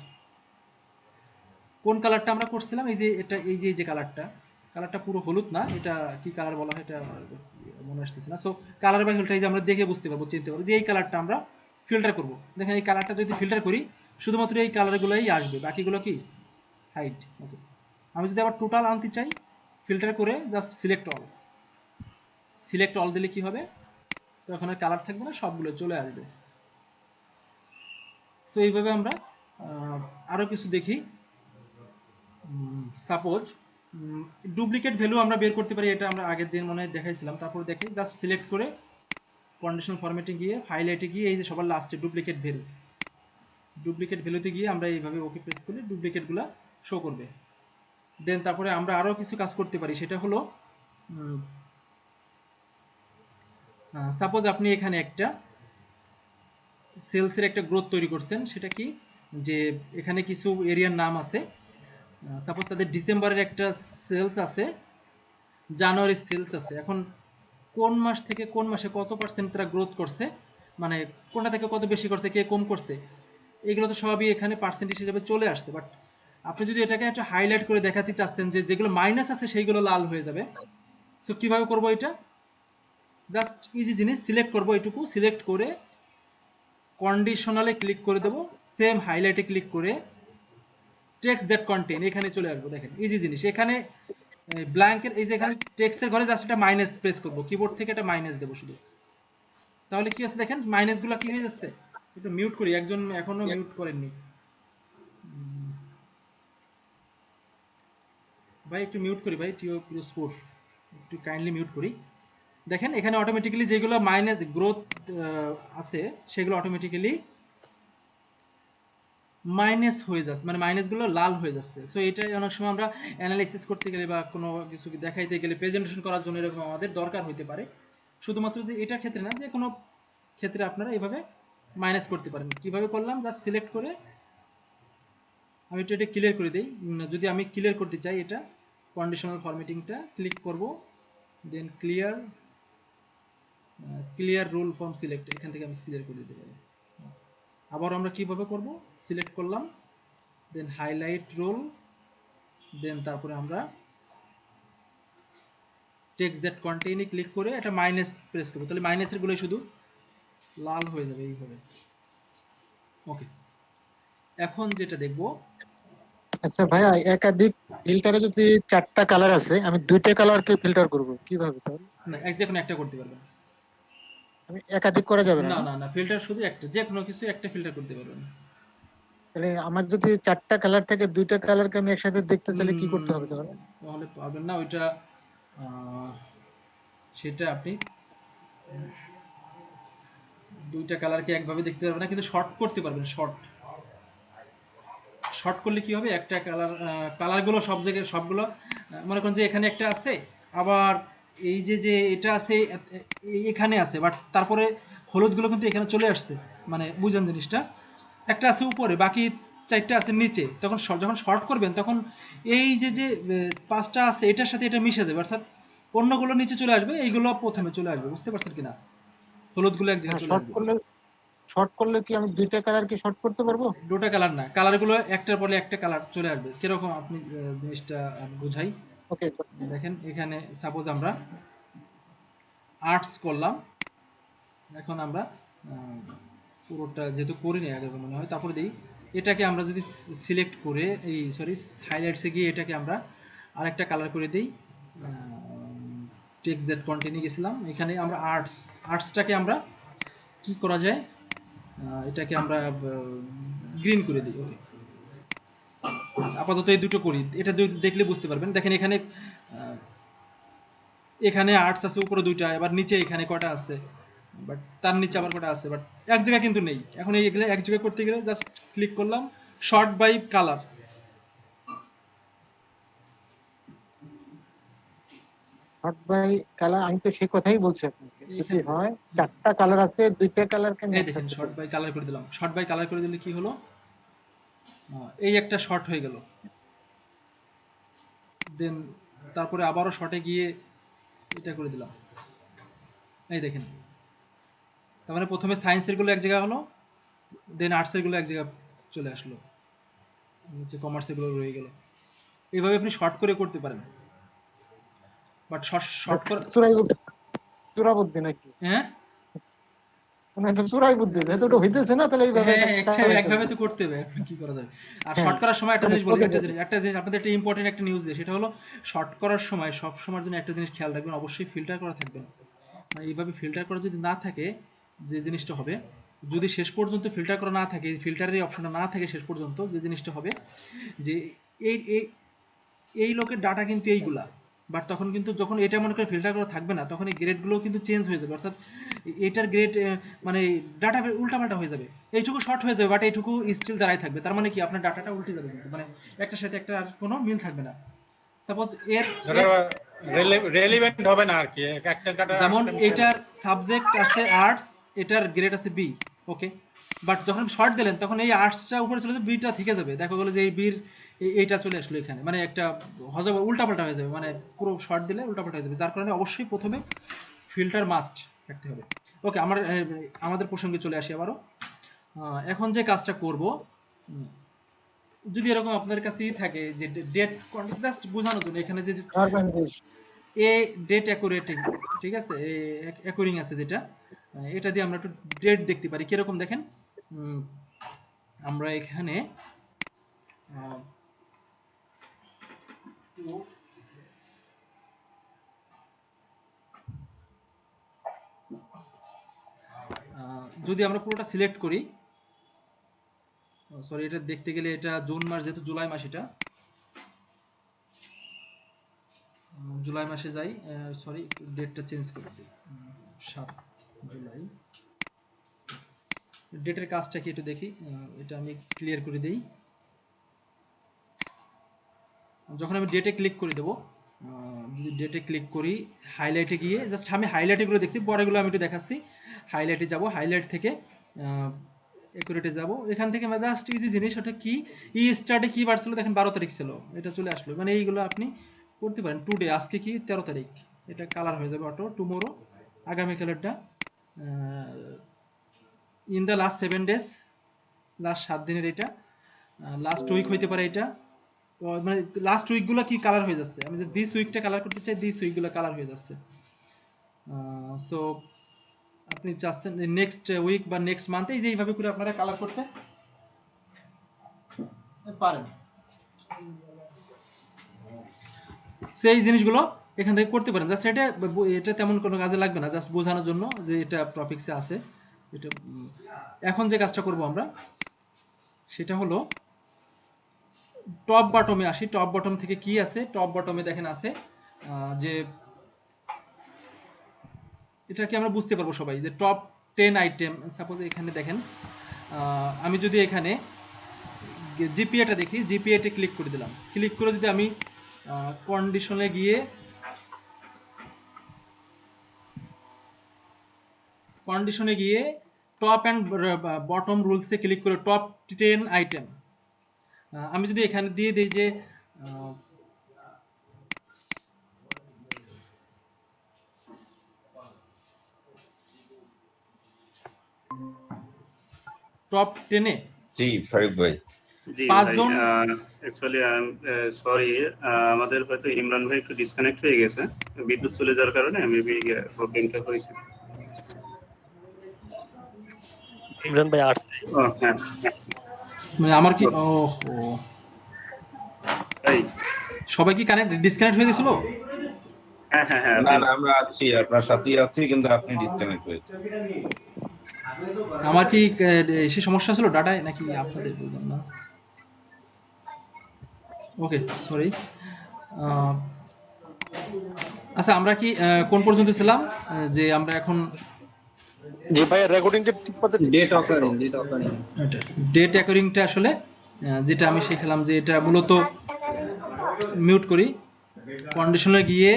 কোন কালারটা আমরা করছিলাম, এই যে এটা, এই যে কালারটা পুরো হলুদ না, এটা কি কালার বলা হয় এটা মনে আসতেছে না। সো কালার বাই ফিল্টার, এই যে আমরা দেখে বুঝতে পারবো, চিনতে পারবো যে এই কালারটা আমরা ফিল্টার করব। দেখেন এই কালারটা যদি ফিল্টার করি শুধুমাত্র এই কালারগুলোই আসবে, বাকিগুলো কি হাইড। ওকে, আমি যদি আবার টোটাল আনতে চাই, ফিল্টার করে জাস্ট সিলেক্ট অল দিলে কি হবে, তখন আর কালার থাকবে না, সবগুলো চলে আসবে। সো এইভাবে আমরা আরো কিছু দেখি। সাপোজ ডুপ্লিকেট ভ্যালু আমরা বের করতে পারি, এটা আমরা আগের দিন মনে হয় দেখাইছিলাম। তারপর দেখি জাস্ট সিলেক্ট করে কন্ডিশনাল ফরম্যাটে গিয়ে হাইলাইটে গিয়ে এই যে সবার লাস্টে ডুপ্লিকেট ভ্যালুতে গিয়ে আমরা এইভাবে ওকে প্রেস করলে ডুপ্লিকেটগুলো শো করবে। দেন তারপরে আমরা আরো কিছু কাজ করতে পারি, সেটা হলো সাপোজ আপনি এখানে একটা সেলসের একটা গ্রোথ তৈরি করছেন, সেটা কি যে এখানে কিছু এরিয়ার নাম আছে, সাপোজ তাদের ডিসেম্বরের একটা সেলস আছে, জানুয়ারির সেলস আছে। এখন কোন মাস থেকে কোন মাসে কত পার্সেন্ট তারা গ্রোথ করছে, মানে কোনটা থেকে কত বেশি করছে, কে কম করছে, এগুলো তো সবই এখানে পার্সেন্টেজ হিসেবে চলে আসছে। বাট আপনি যদি এটাকে একটু হাইলাইট করে দেখাতে চাচ্ছেন যে যেগুলো মাইনাস আছে সেইগুলো লাল হয়ে যাবে, সো কিভাবে করব এটা, জাস্ট ইজি জিনিস, সিলেক্ট করব, এটুকু সিলেক্ট করে কন্ডিশনালে ক্লিক করে দেব, সেম হাইলাইটে ক্লিক করে টেক্সট দ্যাট কন্টেইন এখানে চলে আসবো। দেখেন ইজি জিনিস, এখানে ব্ল্যাঙ্কের এই যে এখানে টেক্সটের ঘরে জাস্ট এটা মাইনাস প্রেস করব, কিবোর্ড থেকে এটা মাইনাস দেব শুধু, তাহলে কি আছে দেখেন মাইনাসগুলো কি হয়ে যাচ্ছে। একটু মিউট করি, একজন এখনো মিউট করেননি ভাই, একটু মিউট করি ভাই, টিও স্পোর একটু কাইন্ডলি মিউট করি। দেখেন এখানে অটোমেটিক্যালি যেগুলো মাইনাস গ্রোথ আছে সেগুলো অটোমেটিক্যালি মাইনাস হয়ে যাচ্ছে, মানে মাইনাসগুলো লাল হয়ে যাচ্ছে। সো এটা অনেক সময় আমরা অ্যানালাইসিস করতে গেলে বা কোনো কিছু দেখাইতে গেলে, প্রেজেন্টেশন করার জন্য এরকম আমাদের দরকার হতে পারে। শুধুমাত্র যে এটার ক্ষেত্রে না, যে কোনো ক্ষেত্রে আপনারা এইভাবে মাইনাস করতে পারেন। কিভাবে করলাম, জাস্ট সিলেক্ট করে আমি একটু এটা ক্লিয়ার করে দিই। যদি আমি ক্লিয়ার করতে চাই, এটা কন্ডিশনাল ফরম্যাটিংটা ক্লিক করব, দেন ক্লিয়ার রুল ফ্রম সিলেক্ট, এখান থেকে আমি ক্লিয়ার করে দিতে পারি। আবার আমরা কিভাবে করব, সিলেক্ট করলাম, দেন হাইলাইট রোল, দেন তারপরে আমরা টেক্সট দ্যাট কন্টেইনে ক্লিক করে এটা মাইনাস প্রেস করব, তাহলে মাইনাসের গুলো শুধু লাল হয়ে যাবে এইভাবে। ওকে, এখন যেটা দেখব, আচ্ছা ভাইয়া, একাধিক ফিল্টারে যদি 4টা কালার আছে, আমি 2টা কালারকে ফিল্টার করব কিভাবে? তাহলে না, যে কোনো একটা করতে পারবেন, আমি একাধিক করা যাবে না? না না না, ফিল্টার শুধু একটা, যে কোনো কিছু একটা ফিল্টার করতে পারবেন। তাহলে আমার যদি 4টা কালার থেকে 2টা কালারকে আমি একসাথে দেখতে চাইলে কি করতে হবে? তাহলে পাবেন না ওইটা, সেটা আপনি 2টা কালারকে একভাবে দেখতে পারবেন না, কিন্তু শর্ট করতে পারবেন। শর্ট করলে কি হবে, একটা কালারগুলো সব জায়গায় সবগুলো, মনে করেন যে এখানে একটা আছে, আবার এই যে যে এটা আছে এখানে আছে, বাট তারপরে হলুদগুলো কিন্তু এখানে চলে আসছে, মানে বুঝেন জিনিসটা। একটা আছে উপরে, বাকি 4টা আছে নিচে। তখন যখন শর্ট করবেন তখন এই যে যে 5টা আছে এটার সাথে এটা মিশে যাবে, অর্থাৎ অন্যগুলো নিচে চলে আসবে, এইগুলো প্রথমে চলে আসবে। বুঝতে পারছেন কিনা? হলুদগুলো এক জায়গায় চলে আসবে। শর্ট করলে কি আমি দুইটা কালার কি শর্ট করতে পারবো? দুটো কালার না, কালারগুলো একটার পরে একটা কালার চলে আসবে। কিরকম আপনি জিনিসটা বুঝাই। ওকে, দেখেন এখানে সাপোজ আমরা আর্টস করলাম, এখন আমরা পুরোটা যেহেতু করিনি আগে মনে হয়, তারপরে দিই এটাকে আমরা যদি সিলেক্ট করে এই হাইলাইটসে গিয়ে এটাকে আমরা আরেকটা কালার করে দিই, টেক্সট দ্যাট কন্টেইন গেছিলাম, এখানে আমরা আর্টসটাকে আমরা কি করা যায়, এটাকে আমরা গ্রিন করে দিই। ওকে, আপাতত এই দুটো করি, এটা দেখলে বুঝতে পারবেন। দেখেন এখানে এখানে আর্টস আছে উপরে 2টা, এবার নিচে এখানে কটা আছে, বাট তার নিচে আবার কটা আছে, বাট এক জায়গায় কিন্তু নেই। এখন এইগুলো এক জায়গায় করতে গেলে জাস্ট ক্লিক করলাম, sort by colour. Sort by colour, আমি তো সেই কথাই বলছি আপনাকে। যদি হয় 4টা কালার আছে, 2টা কালার কেন? এই দেখেন শর্ট বাই কালার করে দিলাম। শর্ট বাই কালার করে দিলে কি হলো, এই একটা শর্ট হয়ে গেল। দেন তারপরে আবারও শর্টে গিয়ে এটা করে দিলাম, এই দেখেন। তার মানে প্রথমে সায়েন্সের গুলো এক জায়গা হলো, দেন আর্টসের গুলো এক জায়গা চলে আসলো, নিচে কমার্সের গুলো রয়ে গেল। এইভাবে আপনি শর্ট করে করতে পারেন। বাট শর্ট করে চূড়া বুদ্ধি নাকি? হ্যাঁ, মানে এটা চূড়াই বুদ্ধি, যেহেতু ওটা হইতেছে না তাহলে এইভাবে একভাবে তো করতে হবে, কি করা যাবে। আর শর্ট করার সময় একটা জিনিস বলি, একটা জিনিস আপনাদের একটা ইম্পর্টেন্ট একটা নিউজ দিই, সেটা হলো শর্ট করার সময় সব সময়ের জন্য একটা জিনিস খেয়াল রাখবেন, অবশ্যই ফিল্টার করা থাকবে। মানে এইভাবে ফিল্টার করা যদি না থাকে, যে জিনিসটা হবে, যদি শেষ পর্যন্ত ফিল্টার করা না থাকে, ফিল্টারের অপশনটা না থাকে শেষ পর্যন্ত, যে জিনিসটা হবে যে এই লোকের ডাটা কিন্তু এইগুলা, বাট তখন কিন্তু যখন এটা মনে করে ফিল্টার করা থাকবে না, তখন এই গ্রেডগুলো কিন্তু চেঞ্জ হয়ে যাবে, অর্থাৎ এটার গ্রেড মানে ডাটা উল্টাপাল্টা হয়ে যাবে। এইটুকু শর্ট হয়ে যাবে, বাট এইটুকু স্টিল দাঁড়ায় থাকবে। তার মানে কি আপনার ডাটাটা উল্টে যাবে, কিন্তু মানে একটার সাথে একটা আর কোনো মিল থাকবে না। সাপোজ এর রেলেভেন্ট হবে না আর কি, একটা ডাটা যেমন এটার সাবজেক্ট আছে আর্টস, এটার গ্রেড আছে বি, ওকে, বাট যখন শর্ট দিলেন তখন এই আর্টসটা উপরে চলে যাবে, বিটা থেকে যাবে। দেখা গেল যে এই বির এইটা চলে আসলো এখানে, মানে একটা উল্টাপাল্টা হয়ে যাবে, মানে পুরো শর্ট দিলে উল্টাপাল্টা হয়ে যাবে। যার কারণে অবশ্যই প্রথমে ফিল্টার মাস্ট থাকতে হবে। ওকে, আমাদের প্রসঙ্গে চলে আসি আবারও। এখন যে কাজটা করব, যদি এরকম আপনার কাছেই থাকে যে ডেট জাস্ট বোঝানোর জন্য, এখানে যে এ ডেট অ্যাকুরেটিং, ঠিক আছে, অ্যাকুরিং আছে যেটা, এটা দিয়ে আমরা একটু ডেট দেখতে পারি। কিরকম দেখেন, আমরা এখানে যদি আমরা পুরোটা সিলেক্ট করি, সরি এটা দেখতে গেলে এটা জুন মাস, যেহেতু জুলাই মাস, এটা জুলাই মাসে যাই, সরি ডেটটা চেঞ্জ করে দিই, 7 জুলাই। ডেটের কাজটা কি একটু দেখি, এটা আমি ক্লিয়ার করে দেই। যখন আমি ডেটে ক্লিক করে দেবো, যদি ডেটে ক্লিক করি, হাইলাইটে গিয়ে জাস্ট আমি হাইলাইটগুলো দেখছি, পরেগুলো আমি একটু দেখাচ্ছি। হাইলাইটে যাব, হাইলাইট থেকে একুরেটে যাব, এখান থেকে জাস্ট ইজি জিনিস, ওটা কি স্টার্টে কি বার ছিল দেখেন, 12 তারিখ ছিল, এটা চলে আসলো। মানে এইগুলো আপনি করতে পারেন। টুডে, আজকে কি 13 তারিখ, এটা কালার হয়ে যাবে অটো। টুমোরো, আগামীকালেরটা, in the last 7 days, last 7 দিনের, এটা লাস্ট উইক হইতে পারে, এটা মানে লাস্ট উইকগুলো কি কালার হয়ে যাচ্ছে। আমি যে দিস উইকটা কালার করতে চাই, দিস উইকগুলো কালার হয়ে যাচ্ছে। সো আপনি চাচ্ছেন নেক্সট উইক বা নেক্সট মান্থে, এই যে এইভাবে করে আপনারা কালার করতে পারেন। সেই জিনিসগুলো এখান থেকে করতে পারেন। জাস্ট এটা তেমন কোনো কাজে লাগবে না, জাস্ট বোঝানোর জন্য যে এটা টপিকসে আছে। এটা এখন যে কাজটা করব আমরা, সেটা হলো টপ বটমে আসি। টপ বটম থেকে কি আছে, টপ বটমে দেখেন আছে যে এটা কি আমরা বুঝতে পারবো সবাই, যে টপ 10 আইটেম। সাপোজ এখানে দেখেন, আমি যদি এখানে জিপিএটা দেখি, জিপিএতে ক্লিক করে দিলাম। ক্লিক করে যদি আমি কন্ডিশনে গিয়ে কন্ডিশনে গিয়ে টপ অ্যান্ড বটম রুলসে ক্লিক করে টপ 10 আইটেম, আমি যদি এখানে দিয়ে দিই যে টপ 10 এ জি ফারুক ভাই, জি ভাই, পাঁচজন অ্যাকচুয়ালি আই এম সরি, আমাদের হয়তো ইমরান ভাই একটু ডিসকানেক্ট হয়ে গেছে বিদ্যুৎ চলে যাওয়ার কারণে, মেবি প্রবলেমটা হয়েছে। ইমরান ভাই আসছে। হ্যাঁ মানে আমার কি ভাই, সবাই কি কানেক্ট ডিসকানেক্ট হয়ে গেছিল? হ্যাঁ হ্যাঁ হ্যাঁ না না আমরা আছি, আপনার সাথেই আছি, কিন্তু আপনি ডিসকানেক্ট হয়েছে। আমার কি সে সমস্যা ছিল ডাটায় নাকি আপনাদের বুঝলাম না। ওকে সরি। আচ্ছা আমরা কি কোন পর্যন্ত ছিলাম, যে আমরা এখন জি ভাই রেকর্ডিংটা ঠিক মতো ডেট অ্যাকর্ডিংটা আসলে যেটা আমি শিখলাম যে এটা মূলত মিউট করি কন্ডিশনে গিয়ে,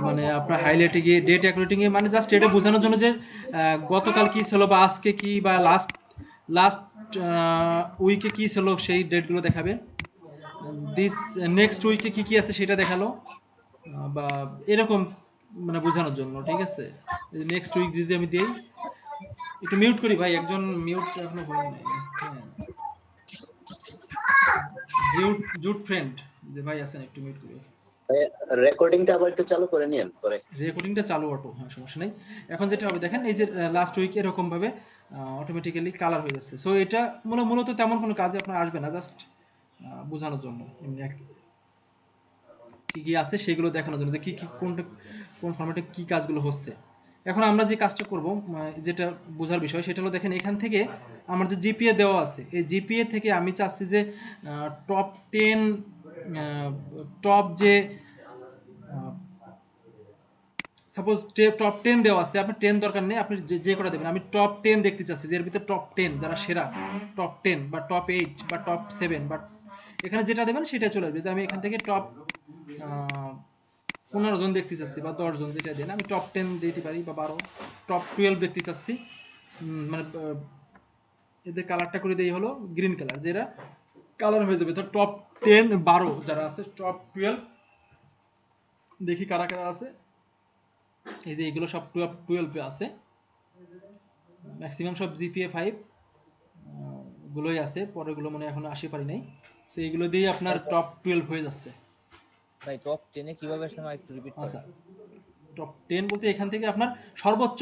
মানে আপনার হাইলাইটে গিয়ে ডেট অ্যাকর্ডিং এ, মানে জাস্ট এটা বোঝানোর জন্য যে গতকাল কি ছিল বা আজকে কি বা লাস্ট উইকে কি ছিল সেই ডেটগুলো দেখাবে, দিস নেক্সট উইকে কি কি আছে সেটা দেখালো, বা এরকম মানে বোঝানোর জন্য, ঠিক আছে। নেক্সট উইক যদি আমি দেই, একটু মিউট করি ভাই, একজন মিউট এখনো হয়নি। জুট ফ্রেন্ড যে ভাই আছেন একটু মিউট করি। রেকর্ডিংটা আবার একটু চালু করে নিন, পরে রেকর্ডিংটা চালু অটো, হ্যাঁ সমস্যা নেই। এখন যেটা হবে দেখেন, এই যে লাস্ট উইক এরকম ভাবে অটোমেটিক্যালি কালার হয়ে যাচ্ছে। সো এটা মূলত তেমন কোনো কাজে আপনার আসবে না, জাস্ট বোঝানোর জন্য, কি কি আছে সেগুলো দেখানোর জন্য যে কি কি কোন ফরম্যাটে কি কাজগুলো হচ্ছে। এখন আমরা যে কাজটা করব, যেটা বোঝার বিষয় সেটা হলো, দেখেন এখান থেকে আমার যে জিপিএ দেওয়া আছে, এই জিপিএ থেকে আমি চাচ্ছি যে টপ 10 টপ যে সাপোজ টপ 10 দেওয়া আছে, আপনার 10 দরকার নেই, আপনি যে কটা দেবেন। আমি টপ 10 দেখতে চাচ্ছি, যে এর ভিতরে টপ 10 যারা সেরা, টপ 10 বা টপ 8 বা টপ 7, বা এখানে যেটা দেবেন সেটা চলে আসবে। যে আমি এখান থেকে টপ 15 জন দেখতে চাচ্ছি বা 10 জন, যেটা দেন আমি টপ 10 দিতে পারি, বা 12, টপ 12 দেখতে চাচ্ছি, মানে এদের কালারটা করে দেই হলো গ্রিন কালার, যেটা কালার হয়ে যাবে। তো টপ 10 12 যারা আছে, টপ 12 দেখি কারা কারা আছে। এই যে এগুলো সব টপ 12 এ আছে, ম্যাক্সিমাম সব জিপিএ 5 গুলোই আছে, পরেগুলো মনে এখনো আসে পারি নাই। সো এইগুলো দিয়ে আপনার টপ 12 হয়ে যাচ্ছে। ভাই টপ 10 এ কিভাবে আসলে একটু রিপিট করুন। আচ্ছা, টপ 10 বলতে এখান থেকে আপনার সর্বোচ্চ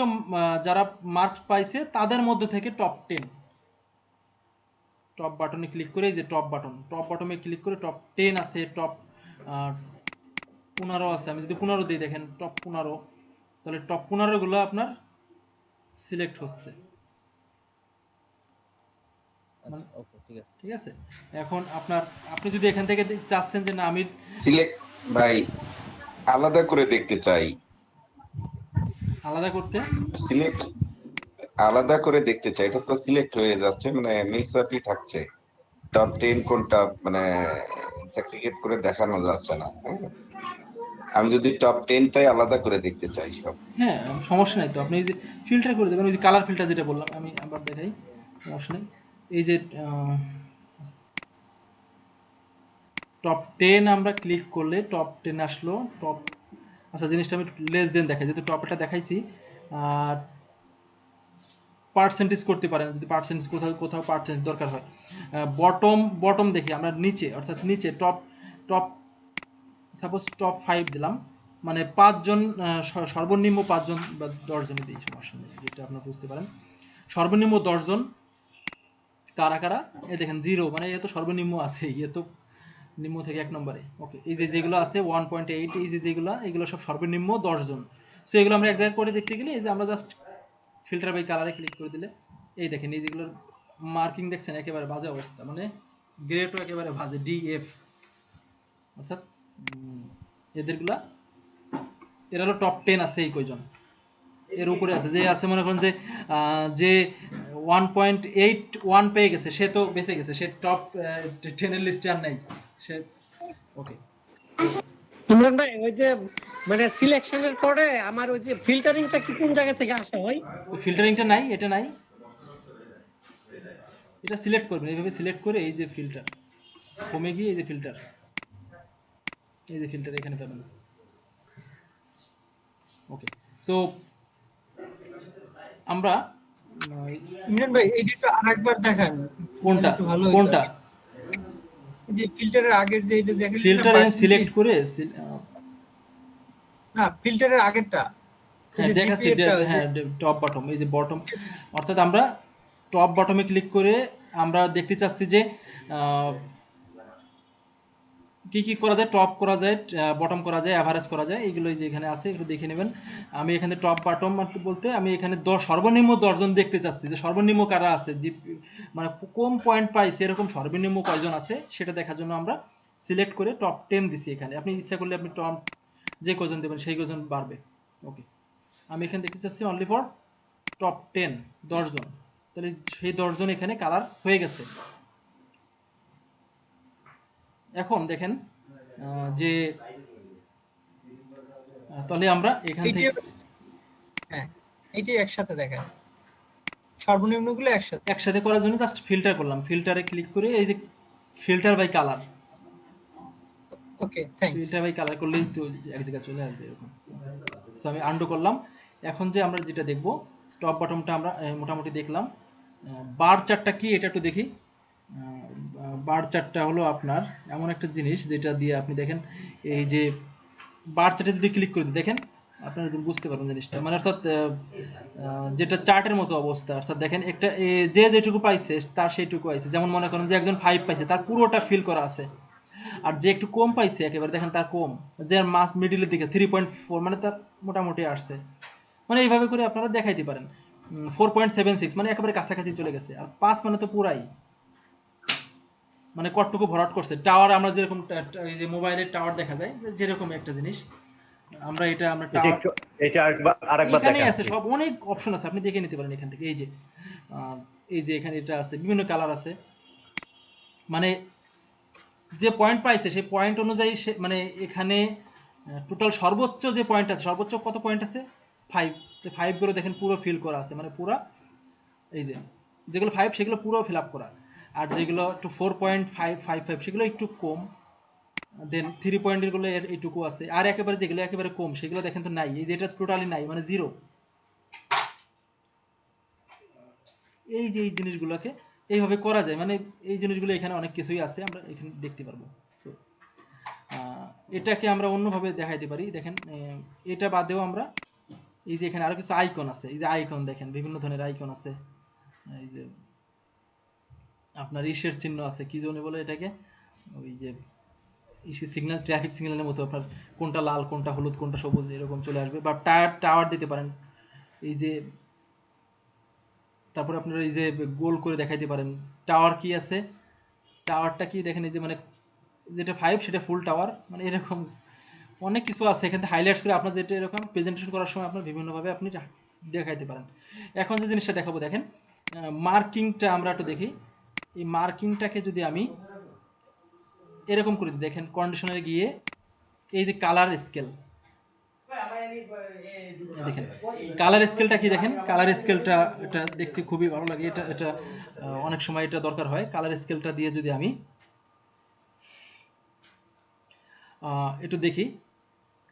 যারা মার্কস পাইছে তাদের মধ্যে থেকে টপ 10, টপ বাটনে ক্লিক করে, এই যে টপ বাটনে ক্লিক করে টপ 10 আছে, টপ 15 আছে। আমি যদি 15 দিই, দেখেন টপ 15, তাহলে টপ 15 গুলো আপনার সিলেক্ট হচ্ছে। ওকে ঠিক আছে। এখন আপনি যদি এখান থেকে চাচ্ছেন যে না আমি সিলেক্ট ভাই আলাদা করে দেখতে চাই, আলাদা করতে সিলেক্ট আলাদা করে দেখতে চাই, এটা তো সিলেক্ট হয়ে যাচ্ছে, মানে মিক্স আপই থাকছে। টপ 10 কোনটা মানে সেগ্রিগেট করে দেখানো যাচ্ছে না। আমি যদি টপ 10টাই আলাদা করে দেখতে চাই সব, হ্যাঁ সমস্যা নাই। তো আপনি এই যে ফিল্টার করে দেবেন, ওই যে কালার ফিল্টার যেটা বললাম, আমি আবার দেখাই, সমস্যা নেই। এই যে টপ 10 আমরা ক্লিক করলে টপ 10 আসলো। টপ, আচ্ছা জিনিসটা আমি লেস দেন দেখাই, যেহেতু টপটা দেখাইছি। আর পার্সেন্টেজ করতে পারেন, যদি পার্সেন্টেজ কোথাও পার্সেন্টেজ দরকার হয়। বটম দেখি আমরা নিচে, অর্থাৎ নিচে টপ সাপোজ টপ 5 দিলাম, মানে 5 জন, সর্বনিম্ন 5 জন বা 10 জনই দিই, সমস্যা নেই, যেটা আপনারা বুঝতে পারেন। সর্বনিম্ন 10 জন কারা কারা, এই দেখেন 0, মানে এ তো সর্বনিম্ন আছে, এ তো নিম্ন থেকে 1 নম্বরে। ওকে, এই যে যেগুলো আছে 1.8, এই যে এগুলো সব সর্বনিম্ন 10 জন। সো এগুলো আমরা এক জায়গায় করে দেখতে গেলে, এই যে আমরা জাস্ট ফিল্টার বাই কালারে ক্লিক করে দিলে, এই দেখেন এই যেগুলোর মার্কিং দেখছেন একেবারে বাজে অবস্থা, মানে গ্রেডও একেবারে বাজে, DF, অর্থাৎ এদেরগুলা এরা হলো টপ 10 আছে এই কয়জন, এর উপরে আছে যে আছে মনে করেন যে 1.81 পেয়ে গেছে, সে তো বেঁচে গেছে, সে টপ 10 এর লিস্টে আর নাই সে। ওকে ইমরান ভাই ওই যে মানে সিলেকশনের পরে আমার ওই যে ফিল্টারিংটা কি কোন জায়গা থেকে আসে ভাই? ফিল্টারিংটা নাই, এটা নাই, এটা সিলেক্ট করবেন এইভাবে সিলেক্ট করে এই যে ফিল্টার কমে গিয়ে এই যে ফিল্টার, এই যে ফিল্টার এখানে পাবেন। ওকে, সো আমরা ইমরান ভাই এই একটু আরেকবার দেখান। কোনটা ভালো কোনটা যে ফিল্টারের আগের যে এটা দেখেন, ফিল্টার এন্ড সিলেক্ট করে না ফিল্টারের আগেরটা হ্যাঁ দেখাচ্ছি, হ্যাঁ টপ বটম, এই যে বটম, অর্থাৎ আমরা টপ বটমে ক্লিক করে আমরা দেখতে চাচ্ছি যে কি কি করা যায়, টপ করা যায়, বটম করা যায়, এভারেজ করা যায়, এগুলো যে এখানে আছে একটু দেখে নেবেন। আমি এখানে টপ বটম বলতে আমি এখানে সর্বনিম্ন 10 জন দেখতে চাচ্ছি যে সর্বনিম্ন কারা আছে, যে মানে কম পয়েন্ট পাইছে এরকম সর্বনিম্ন কয়জন আছে সেটা দেখার জন্য আমরা সিলেক্ট করে টপ 10 দিছি এখানে। আপনি ইচ্ছা করলে আপনি টপ যে কয়জন দেবেন সেই কয়জন বাড়বে। ওকে, আমি এখানে দেখতে চাচ্ছি অনলি ফর টপ 10 10 জন, তাহলে সেই 10 জন এখানে কালার হয়ে গেছে। এখন দেখেন যে তাহলে আমরা এখান থেকে হ্যাঁ এইটাই একসাথে দেখেন, সর্বনিম্নগুলো একসাথে করার জন্য জাস্ট ফিল্টার করলাম, ফিল্টারে ক্লিক করে এই যে filter by colour, okay thanks, filter by colour করলেই তো এক জায়গায় চলে আসবে এরকম। সো আমি আনডু করলাম। এখন যে আমরা যেটা দেখব টপ বটমটা আমরা মোটামুটি দেখলাম। বার চার্টটা কি এটা একটু দেখি। বার চার্টটা হলো আপনার এমন একটা জিনিস যেটা দিয়ে আপনি দেখেন এই যে বার চার্টে যদি ক্লিক করে দিই দেখেন আপনারা বুঝতে পারবেন জিনিসটা, মানে অর্থাৎ যেটা চার্টের মতো অবস্থা, অর্থাৎ দেখেন একটা যে যেটুকু পাইছে তার সেইটুকু পাইছে। যেমন মনে করেন যে একজন 5 পাইছে তার পুরোটা ফিল করা আছে, আর যে একটু কম পাইছে একেবারে দেখেন তার কম, যে মাস মিডিলের দিকে 3.4 মানে তার মোটামুটি আসছে, মানে এইভাবে করে আপনারা দেখাইতে পারেন। 4.76 মানে একেবারে কাছাকাছি চলে গেছে, আর 5 মানে তো পুরাই মানে কতটুকু ভরাট করছে। টাওয়ার আমরা যেরকম এই যে মোবাইলের টাওয়ার দেখা যায় যেরকম একটা জিনিস, আমরা এটা আমরা আরেকবার এখানে আছে সব অনেক অপশন আছে, আপনি দেখে নিতে পারেন এখান থেকে। এই যে এখানে এটা আছে, বিভিন্ন কালার আছে, মানে যে পয়েন্ট পাইছে সেই পয়েন্ট অনুযায়ী মানে এখানে টোটাল সর্বোচ্চ যে পয়েন্ট আছে, সর্বোচ্চ কত পয়েন্ট আছে 5, 5 গুলো দেখেন পুরো ফিল করা আছে, মানে পুরো এই যে যেগুলো 5 সেগুলো পুরো ফিল আপ করা, আর যেগুলো একটু 4.555 সেগুলো একটু কম, দেন 3 পয়েন্টের গুলো এইটুকু আছে, আর একেবারে যেগুলো একেবারে কম সেগুলো দেখেন তো নাই, এই যে এটা টোটালি নাই মানে জিরো। এই যে এই জিনিসগুলোকে এইভাবে করা যায়, মানে এই জিনিসগুলো এখানে অনেক কিছুই আছে আমরা এখানে দেখতে পারবো। সো এটাকে আমরা অন্যভাবে দেখাইতে পারি। দেখেন এটা বাদেও আমরা এই যে এখানে আরো কিছু আইকন আছে, এই যে আইকন দেখেন বিভিন্ন ধরনের আইকন আছে, এই যে আপনার ইসের চিহ্ন আছে, কি জন্য বলে এটাকে, ওই যে ইসি সিগন্যাল, ট্রাফিক সিগন্যালের মতো আপনার কোনটা লাল কোনটা হলুদ কোনটা সবুজ এরকম চলে আসবে। বা টাওয়ার দিতে পারেন, এই যে তারপরে আপনারা এই যে গোল করে দেখাইতে পারেন টাওয়ার কি আছে, টাওয়ারটা কি দেখেন, এই যে মানে যেটা 5 সেটা ফুল টাওয়ার, মানে এরকম অনেক কিছু আছে এখানে হাইলাইটস করে আপনার যেটা এরকম প্রেজেন্টেশন করার সময় আপনার বিভিন্নভাবে আপনি দেখাইতে পারেন। এখন যে জিনিসটা দেখাবো দেখেন মার্কিংটা আমরা একটু দেখি। এই মার্কিংটাকে যদি আমি এরকম করে দিই, দেখেন কন্ডিশনারে গিয়ে এই যে কালার স্কেল, দেখেন কালার স্কেলটা কি, দেখেন কালার স্কেলটা এটা দেখতে খুবই ভালো লাগে, এটা অনেক সময় এটা দরকার হয়। কালার স্কেলটা দিয়ে যদি আমি একটু দেখি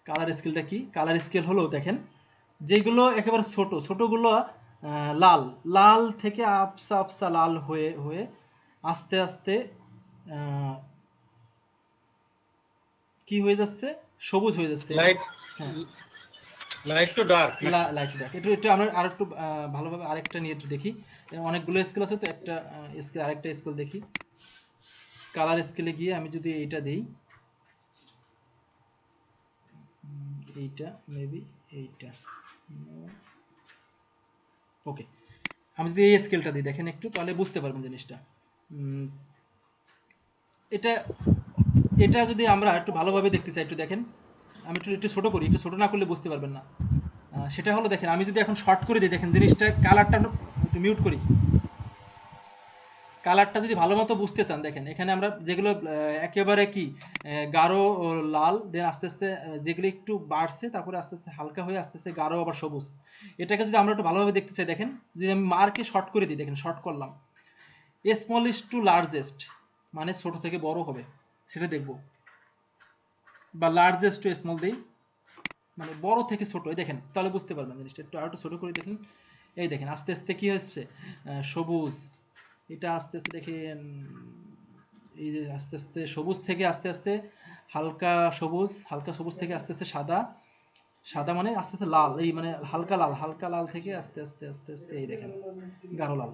কালার স্কেলটা কি, কালার স্কেল হলো দেখেন যেগুলো একেবারে ছোটগুলো লাল থেকে আবসা লাল হয়ে আস্তে আস্তে কি হয়ে যাচ্ছে, সবুজ হয়ে যাচ্ছে, লাইট টু ডার্ক, একটু আমরা আরেকটু ভালোভাবে আরেকটা নিয়ে একটু দেখি। অনেকগুলো স্কেল আছে তো একটা স্কেল আরেকটা স্কেল দেখি। কালার স্কেলে গিয়ে আমি যদি এইটা দেই, এইটা মেবি এইটা, ওকে আমি যদি এই স্কেলটা দিই দেখেন একটু, তাহলে বুঝতে পারবেন জিনিসটা। এটা যদি আমরা একটু ভালোভাবে দেখতে চাই, একটু দেখেন আমি একটু ছোট করি, একটু ছোট না করলে বুঝতে পারবেন না। সেটা হলো দেখেন আমি যদি এখন শর্ট করে দিই, দেখেন জিনিসটা কালারটা একটু মিউট করি, কালারটা যদি ভালো মতো বুঝতে চান দেখেন এখানে আমরা যেগুলো একেবারে কি গাঢ় লাল, দেন আস্তে আস্তে যেগুলো একটু বাড়ছে তারপরে আস্তে আস্তে হালকা হয়ে আস্তে আস্তে গাঢ় আবার সবুজ। এটাকে যদি আমরা একটু ভালোভাবে দেখতে চাই দেখেন, যদি আমি মার্কে শর্ট করে দিই, দেখেন শর্ট করলাম, স্মলেস্ট টু লার্জেস্ট মানে ছোট থেকে বড় হবে সেটা দেখব, বা লার্জেস্ট টু স্মল দেই মানে বড় থেকে ছোট, এই দেখেন তাহলে বুঝতে পারবেন জিনিসটা। একটু আরেকটু ছোট করে দেখেন, এই দেখেন আস্তে আস্তে কি হচ্ছে সবুজ, এটা আস্তে আস্তে দেখেন এই যে আস্তে আস্তে সবুজ থেকে আস্তে আস্তে হালকা সবুজ, হালকা সবুজ থেকে আস্তে আস্তে সাদা, সাদা মানে আস্তে আস্তে লাল, এই মানে হালকা লাল, হালকা লাল থেকে আস্তে আস্তে আস্তে আস্তে এই দেখেন গাঢ় লাল,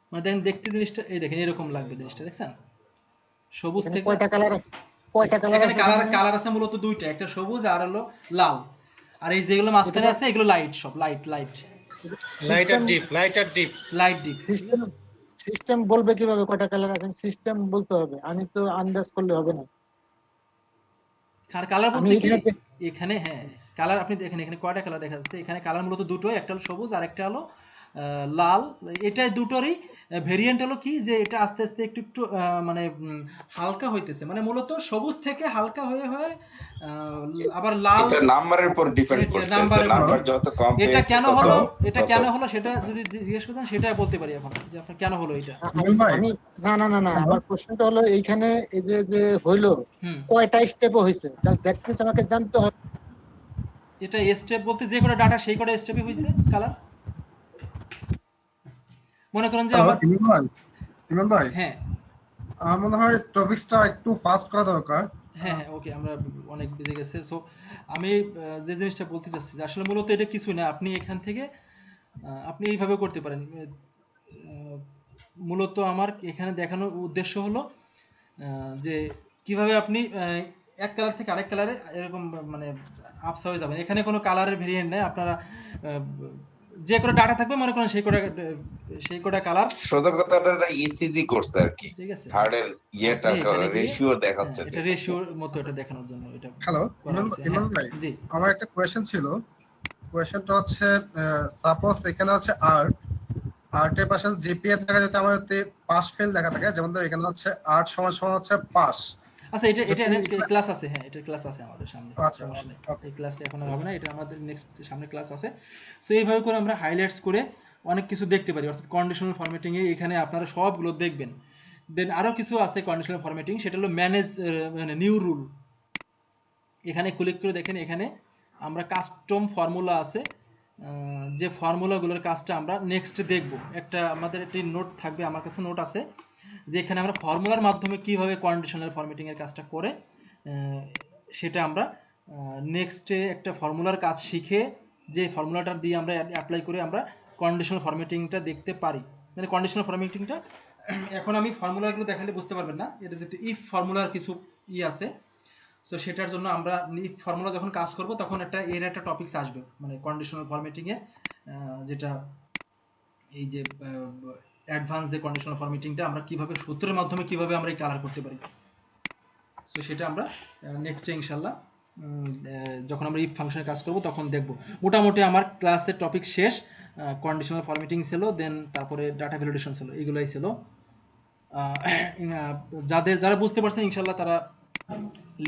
মানে দেখেন দেখতে জিনিসটা এই দেখেন এরকম লাগবে জিনিসটা, দেখছেন সবুজ থেকে কয়টা কালার এখানে কালার আছে মূলত দুইটা, একটা সবুজ আর হলো লাল, আর এই যেগুলো মাঝখানে আছে এগুলো লাইট, সব লাইট লাইট ডিপ। সিস্টেম বলবে কিভাবে কয়টা কালার আছে? সিস্টেম বলতে হবে, আমি তো আন্দাজ করলে হবে না। কালার বলতে কি এখানে, হ্যাঁ কালার আপনি দেখেন এখানে কয়টা কালার দেখা যাচ্ছে, এখানে কালার মূলত দুটোই, একটা হলো সবুজ আর একটা হলো লাল। এটাই দুটোরই ভেরিয়েন্ট হলো কি যে এটা আস্তে আস্তে একটু একটু মানে হালকা হইতেছে, মানে মূলত সবুজ থেকে হালকা হয়ে হয়ে আবার লাল। এটা নাম্বারের উপর ডিপেন্ড করছে, নাম্বার যত কম এটা কেন হলো, এটা কেন হলো সেটা যদি জিজ্ঞেস করেন সেটা বলতে পারি এখন যে আপনার কেন হলো এটা। আমি না আমার প্রশ্নটা হলো এইখানে এই যে হইলো কয়টা স্টেপে হইছে, দ্যাট মিন্স আমাকে জানতে হবে। এটা স্টেপ বলতে যে কটা ডাটা সেই কটা স্টেপে হইছে কালার। মনে করেন যে ইমন ভাই হ্যাঁ আমার মনে হয় টপিকসটা একটু ফাস্ট করা দরকার। হ্যাঁ ওকে, আমরা অনেক বেজে গেছে। সো আমি যে জিনিসটা বলতে চাচ্ছি যে আসলে মূলত এটা কিছু না, আপনি এখান থেকে আপনি এইভাবে করতে পারেন। মূলত আমার এখানে দেখানোর উদ্দেশ্য হলো যে কিভাবে আপনি এক কালার থেকে আরেক কালারে এরকম মানে আপস হয়ে যাবেন। এখানে কোনো কালারের ভেরিয়েন্ট নেই, আপনারা যে কোনো ডাটা থাকবে মনে করেন সেই কোটা কালার। শুধু কথাটা ইসিজি করছে আর কি, ঠিক আছে, হার্ডের ইয়েটা রেশিও দেখাচ্ছে, এটা রেশিওর মতো এটা দেখানোর জন্য এটা। হ্যালো ইমন ভাই, জি আমার একটা কোশ্চেন ছিল। কোশ্চেনটা হচ্ছে সাপোজ এখানে আছে আর্টের পাশে জিপিএ জায়গা যদি আমার পাস ফেল দেখা থাকে, যেমন ধর এখানে হচ্ছে আর্ট সমান সমান হচ্ছে পাস। আচ্ছা এটা ক্লাস আছে, হ্যাঁ এটা ক্লাস আছে আমাদের সামনে। আচ্ছা এই ক্লাসে এখন আর হবে না, এটা আমাদের নেক্সট সামনে ক্লাস আছে। সো এইভাবে করে আমরা হাইলাইটস করে অনেক কিছু দেখতে পারি, অর্থাৎ কন্ডিশনাল ফরম্যাটিং এ এখানে আপনারা সবগুলো দেখবেন। দেন আরো কিছু আছে কন্ডিশনাল ফরম্যাটিং, সেটা হলো ম্যানেজ মানে নিউ রুল। এখানে ক্লিক করে দেখেন, এখানে আমরা কাস্টম ফর্মুলা আছে, যে ফর্মুলাগুলোর কাজটা আমরা নেক্সট দেখব। একটা আমাদের একটি নোট থাকবে, আমার কাছে নোট আছে, যে এখানে আমরা ফর্মুলার মাধ্যমে কিভাবে কন্ডিশনাল ফরম্যাটিং এর কাজটা করে সেটা আমরা নেক্সটে একটা ফর্মুলার কাজ শিখে যে ফর্মুলাটা দিয়ে আমরা অ্যাপ্লাই করে আমরা কন্ডিশনাল ফরম্যাটিংটা দেখতে পারি। মানে কন্ডিশনাল ফরম্যাটিংটা এখন আমি ফর্মুলাগুলো দেখালে বুঝতে পারবেন না, এটা যেহেতু ইফ ফর্মুলার কিছু আছে, সো সেটার জন্য আমরা ইফ ফর্মুলা যখন কাজ করব তখন একটা টপিকস আসবে, মানে কন্ডিশনাল ফরম্যাটিং এ যেটা এই যে অ্যাডভান্স যে কন্ডিশনাল ফরম্যাটিংটা আমরা কিভাবে সূত্রের মাধ্যমে কিভাবে আমরা এই কালার করতে পারি। সো সেটা আমরা নেক্সটে ইনশাআল্লাহ যখন আমরা ইফ ফাংশনে কাজ করব তখন দেখব। মোটামুটি আমার ক্লাসের টপিক শেষ, কন্ডিশনাল ফরম্যাটিং ছিল, দেন তারপরে ডাটা ভ্যালিডেশন ছিল, এগুলাই ছিল। যারা বুঝতে পারছেন ইনশাআল্লাহ তারা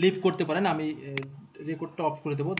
লিভ করতে পারেন, আমি রেকর্ডটা অফ করে দেব।